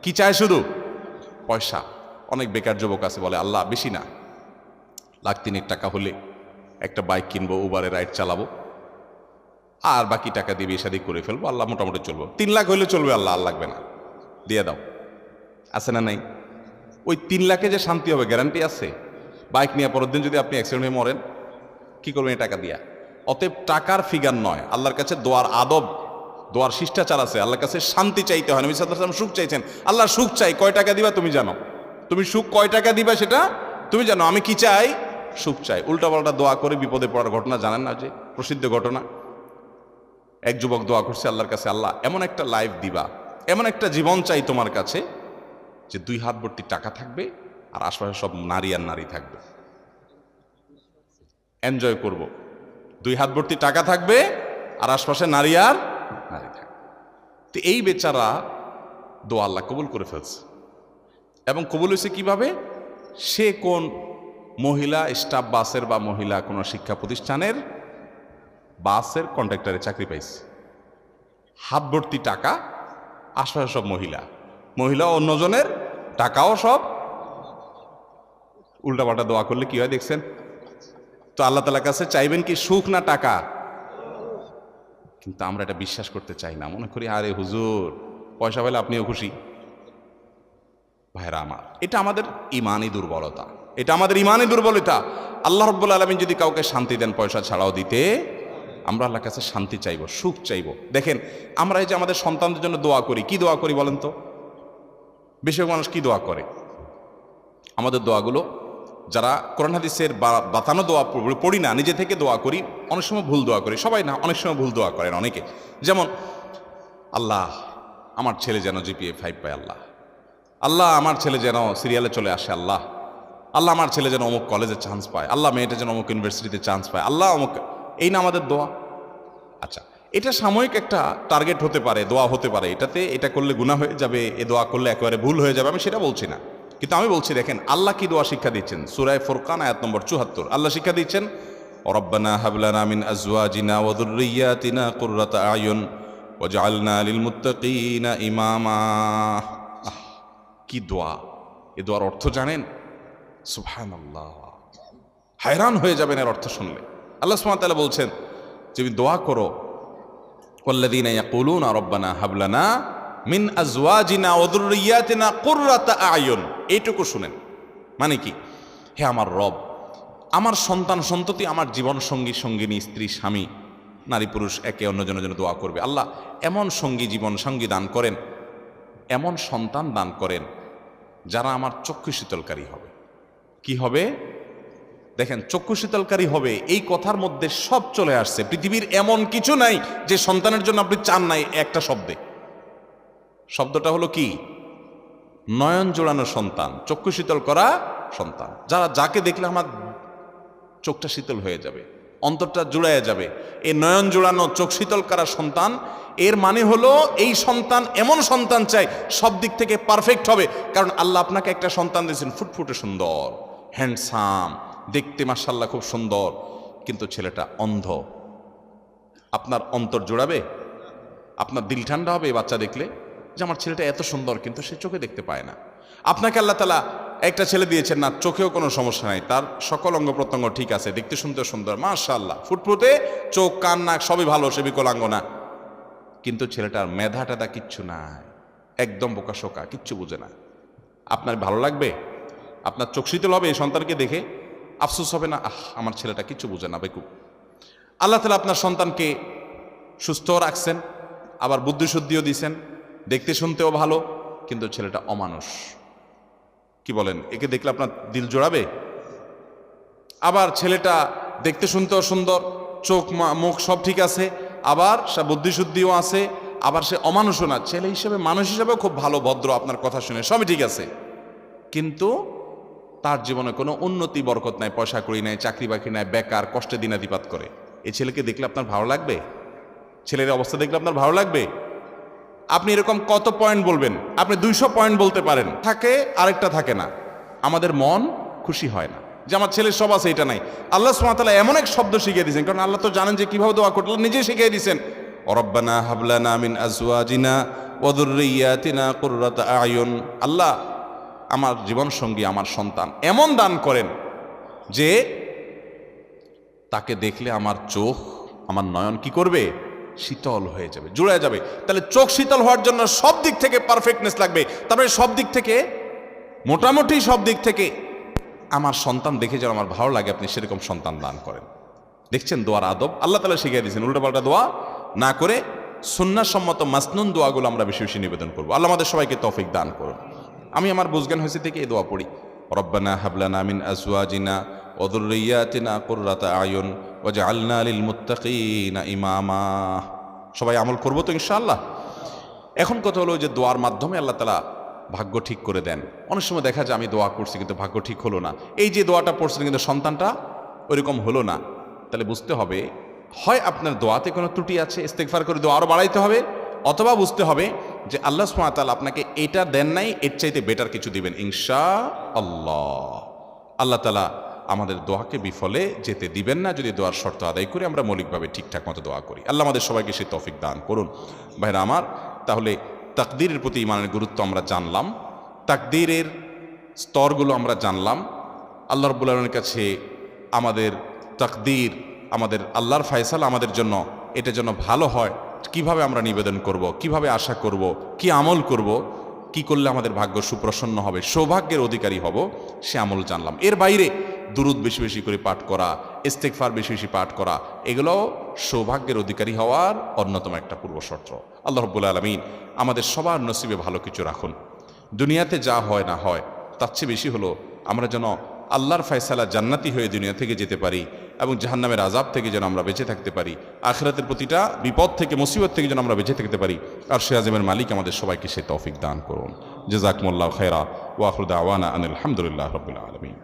কি চায়? শুধু পয়সা। অনেক বেকার যুবক আছে, বলে আল্লাহ বেশি না, 1,03,000 টাকা হলে একটা বাইক কিনবো, উবারে রাইড চালাবো, আর বাকি টাকা দিয়ে বিয়ে শাদী করে ফেলবো, আল্লাহ মোটামুটি চলবো। 3 লাখ হইলে চলবে, আল্লাহ আর লাগবে না, দিয়ে দাও। আছে না নাই? ওই 3 লাখে যে শান্তি হবে গ্যারান্টি আছে? বাইক নিয়ে পরের দিন যদি আপনি অ্যাক্সিডেন্ট হয়ে মরেন, কি করবেন এই টাকা দিয়া? অতএব টাকার ফিগার নয়, আল্লাহর কাছে দোয়ার আদব, দোয়ার শিষ্টাচার আছে। আল্লাহর কাছে শান্তি চাইতে হয়। নবী সাল্লাল্লাহু আলাইহি ওয়াসাল্লাম সুখ চাইছেন, আল্লাহ সুখ চাই, কয় টাকা দিবা তুমি জানো, তুমি সুখ কয় টাকা দিবা সেটা তুমি জানো, আমি কি চাই? সুখ চাই। উল্টাপাল্টা দোয়া করে বিপদে পড়ার ঘটনা জানেন না? যে প্রসিদ্ধ ঘটনা, এক যুবক দোয়া করছে আল্লাহর কাছে, আল্লাহ এমন একটা লাইফ দিবা, এমন একটা জীবন চাই তোমার কাছে, যে 2 হাত ভর্তি টাকা থাকবে আর আশপাশে সব নারী আর নারী থাকবে, এনজয় করব। 2 হাত ভর্তি টাকা থাকবে আর আশপাশে নারী আর নারী থাকবে। তো এই বেচারা দোয়া আল্লাহ কবুল করে ফেলছে। এবং কবুল হয়েছে কীভাবে? সে কোন মহিলা স্টাফ বাসের বা মহিলা কোনো শিক্ষা প্রতিষ্ঠানের বাসের কন্ট্রাক্টরে চাকরি পাইছে, হাত ভর্তি টাকা, আশপাশে সব মহিলা, মহিলা অন্যজনের টাকাও সব। উল্টাপাল্টা দোয়া করলে কি হয় দেখছেন তো? আল্লাহ তাআলার কাছে চাইবেন কি সুখ না টাকা? কিন্তু আমরা এটা বিশ্বাস করতে চাই না, মনে করি আরে হুজুর পয়সা পেলে আপনিও খুশি। ভাইরা আমার, এটা আমাদের ইমানি দুর্বলতা, এটা আমাদের ইমানি দুর্বলতা। আল্লাহ রাব্বুল আলামিন যদি কাউকে শান্তি দেন পয়সা ছাড়াও দিতে, আমরা আল্লাহর কাছে শান্তি চাইব, সুখ চাইব। দেখেন আমরা এই যে আমাদের সন্তানদের জন্য দোয়া করি, কি দোয়া করি বলেন তো? বেশিরভাগ মানুষ কি দোয়া করে? আমাদের দোয়াগুলো যারা কোরআন হাদিসের বাতানো দোয়া পড়ি না, নিজে থেকে দোয়া করি, অনেক সময় ভুল দোয়া করি, সবাই না, অনেক সময় ভুল দোয়া করেন অনেকে। যেমন আল্লাহ আমার ছেলে যেন জিপিএ 5 পায়, আল্লাহ আল্লাহ আমার ছেলে যেন সিরিয়ালে চলে আসে, আল্লাহ আল্লাহ আমার ছেলে যেন অমুক কলেজে চান্স পায়, আল্লাহ মেয়েটা যেন অমুক ইউনিভার্সিটিতে চান্স পায়, আল্লাহ অমুক। এই না আমাদের দোয়া। আচ্ছা, এটা সাময়িক একটা টার্গেট হতে পারে, দোয়া হতে পারে, এটাতে এটা করলে গুনাহ হয়ে যাবে, এ দোয়া করলে একেবারে ভুল হয়ে যাবে, আমি সেটা বলছি না। কিন্তু আমি বলছি দেখেন আল্লাহ কি দোয়া শিক্ষা দিচ্ছেন। সূরা ফুরকান আয়াত নম্বর 74 আল্লাহ শিক্ষা দিচ্ছেন, রব্বানা হাব লানা মিন আজওয়াজিনা ওয়া যুররিয়াতিনা কুররাতা আয়ুন ওয়াজআলনা লিল মুত্তাকিনা ইমামা। কি দোয়া! এ দোয়ার অর্থ জানেন? সুবহানাল্লাহ, হায়রান হয়ে যাবেন এর অর্থ শুনলে। আল্লাহ সুবহানাহু ওয়া তাআলা বলছেন যে তুমি দোয়া করো, ওয়াল্লাযীনা ইয়াকুলুনা রব্বানা হাব লানা মিন আজওয়াজিনা ওয়া যুররিয়াতিনা কুররাতা আয়ুন। এইটুকু শুনেন, মানে কি? হে আমার রব, আমার সন্তান সন্ততি, আমার জীবন সঙ্গী সঙ্গিনী, স্ত্রী স্বামী, নারী পুরুষ একে অন্যজনের জন্য দোয়া করবে। আল্লাহ এমন সঙ্গী জীবন সঙ্গী দান করেন, এমন সন্তান দান করেন যারা আমার চক্ষু শীতলকারী হবে। কি হবে? দেখেন, চক্ষু শীতলকারী হবে, এই কথার মধ্যে সব চলে আসছে। পৃথিবীর এমন কিছু নাই যে সন্তানের জন্য আপনি চান নাই একটা শব্দে। শব্দটা হলো কি? নয়ন জোড়ানো সন্তান, চক্ষু শীতল করা সন্তান, যাকে দেখলে আমার চোখটা শীতল হয়ে যাবে, অন্তরটা জুড়াইয়া যাবে। এই নয়ন জোড়ানো চোখ শীতল করা সন্তান, এর মানে হলো এই সন্তান এমন সন্তান চাই সব দিক থেকে পারফেক্ট হবে। কারণ আল্লাহ আপনাকে একটা সন্তান দিয়েছেন ফুটফুটে সুন্দর, হ্যান্ডসাম, দেখতে মাশাআল্লাহ খুব সুন্দর, কিন্তু ছেলেটা অন্ধ। আপনার অন্তর জোড়াবে? আপনার দিল ঠান্ডা হবে এই বাচ্চা দেখলে যে আমার ছেলেটা এত সুন্দর কিন্তু সে চোখে দেখতে পায় না। আপনাকে আল্লাহ তাআলা একটা ছেলে দিয়েছেন না, চোখেও কোনো সমস্যা নাই, তার সকল অঙ্গ প্রত্যঙ্গ ঠিক আছে, দেখতে শুনতে সুন্দর, মাশাআল্লাহ, ফুটফুটে, চোখ কান নাক সবই ভালো, সে বিকলাঙ্গ না, কিন্তু ছেলেটার মেধা টেধা কিচ্ছু নাই, একদম বোকাশোকা, কিচ্ছু বুঝে না। আপনার ভালো লাগবে? আপনার চোখ শীতল হবে এই সন্তানকে দেখে? আফসোস হবে না, আমার ছেলেটা কিচ্ছু বুঝে না, বেকুব। আল্লাহ তাআলা আপনার সন্তানকে সুস্থ রাখছেন, আবার বুদ্ধিশুদ্ধিও দিয়েছেন, দেখতে শুনতেও ভালো, কিন্তু ছেলেটা অমানুষ। কি বলেন? একে দেখলে আপনার দিল জোড়াবে? আবার ছেলেটা দেখতে শুনতেও সুন্দর, চোখ মুখ সব ঠিক আছে, আবার সে বুদ্ধিশুদ্ধিও আছে, আবার সে অমানুষও না, ছেলে হিসেবে মানুষ হিসেবেও খুব ভালো, ভদ্র, আপনার কথা শুনে সবই ঠিক আছে, কিন্তু তার জীবনে কোনো উন্নতি বরকত নাই, পয়সা করি নাই, চাকরি বাকরি নাই, বেকার, কষ্টে দিনাতিপাত করে। এই ছেলেকে দেখলে আপনার ভালো লাগবে? ছেলের অবস্থা দেখলে আপনার ভালো লাগবে? আপনি এরকম কত পয়েন্ট বলবেন? আপনি 200 পয়েন্ট বলতে পারেন, থাকে আরেকটা থাকে না, আমাদের মন খুশি হয় না যে আমার ছেলের সব আছে, এটা নাই। আল্লাহ সুবহানাহু ওয়া তাআলা এমন এক শব্দ শিখিয়ে দিয়েছেন, কারণ আল্লাহ তো জানেন যে কিভাবে দোয়া করতে, নিজেই শিখিয়ে দিয়েছেন, রব্বানা হাব লানা মিন আজওয়াজিনা ওয়া যুররিয়াতিনা কুররাতা আয়ুন। আল্লাহ আমার জীবন সঙ্গী, আমার সন্তান এমন দান করেন যে তাকে দেখলে আমার চোখ, আমার নয়ন কি করবে? শীতল হয়ে যাবে, জুড়ে যাবে। তাহলে চোখ শীতল হওয়ার জন্য সব দিক থেকে পারফেক্টনেস লাগবে, তারপরে সব দিক থেকে, মোটামুটি সব দিক থেকে আমার সন্তান দেখে যেন আমার ভালো লাগে, আপনি সেরকম সন্তান দান করেন। দেখছেন দোয়ার আদব আল্লাহ তাআলা শিখিয়ে দিয়েছেন। উল্টাপাল্টা দোয়া না করে সুন্নাহসম্মত মাসনুন দোয়াগুলো আমরা বেশি বেশি নিবেদন করবো। আল্লাহ আমাদের সবাইকে তৌফিক দান করুন। আমি আমার বুঝজ্ঞান হয়েছে থেকে এই দোয়া পড়ি, রব্বানা হাব লানা মিন আজওয়াজিনা ওয়া যুররিয়াতিনা কুররাতা আয়ুন ওয়াজআলনা লিল মুত্তাকিনা ইমামা। সবাই আমল করবো তো ইনশাআল্লাহ। এখন কথা হলো যে দোয়ার মাধ্যমে আল্লাহ তাআলা ভাগ্য ঠিক করে দেন। অনেক সময় দেখা যায় আমি দোয়া করছি কিন্তু ভাগ্য ঠিক হলো না, এই যে দোয়াটা পড়ছেন কিন্তু সন্তানটা ওইরকম হলো না, তাহলে বুঝতে হবে হয় আপনার দোয়াতে কোনো ত্রুটি আছে, ইস্তেগফার করে দোয়া আরও বাড়াইতে হবে, অথবা বুঝতে হবে যে আল্লাহ সুবহানাহু ওয়া তাআলা আপনাকে এটা দেন নাই, এর চাইতে বেটার কিছু দিবেন ইনশাআল্লাহ। আল্লাহ তাআলা আমাদের দোয়াকে বিফলে যেতে দিবেন না যদি দোয়ার শর্ত আদায় করে আমরা মৌলিকভাবে ঠিকঠাক মতো দোয়া করি। আল্লাহ আমাদের সবাইকে সেই তৌফিক দান করুন। ভাইরা আমার, তাহলে তাকদীরের প্রতি ঈমানের গুরুত্ব আমরা জানলাম, তাকদীরের স্তরগুলো আমরা জানলাম। আল্লাহ রাব্বুল আলামিনের কাছে আমাদের তাকদীর, আমাদের আল্লাহর ফয়সালা আমাদের জন্য, এটা যেন ভালো হয়, কিভাবে আমরা নিবেদন করব, কিভাবে আশা করব, কি আমল করব, কি করলে আমাদের ভাগ্য সুপ্রসন্ন হবে, সৌভাগ্যের অধিকারী হব, সে আমল জানলাম। এর বাইরে দুরুদ বেশি বেশি করে পাঠ করা, ইস্তেগফার বেশি বেশি পাঠ করা, এগুলোও সৌভাগ্যের অধিকারী হওয়ার অন্যতম একটা পূর্বশর্ত। আল্লাহ রাব্বুল আলামিন আমাদের সবার নসিবে ভালো কিছু রাখুন। দুনিয়াতে যা হয় না হয় তার চেয়ে বেশি হলো আমরা যেন আল্লাহর ফয়সালা জান্নাতি হয়ে দুনিয়া থেকে যেতে পারি এবং জাহান্নামের আযাব থেকে যেন আমরা বেঁচে থাকতে পারি, আখিরাতের প্রতিটা বিপদ থেকে, মুসিবত থেকে যেন আমরা বেঁচে থাকতে পারি। আর সে আযমের মালিক আমাদের সবাইকে সে তৌফিক দান করুন। জাযাকুমুল্লাহু খায়রা ওয়া আখিরু দাওয়ানা আনিল হামদুলিল্লাহি রাব্বিল আলামিন।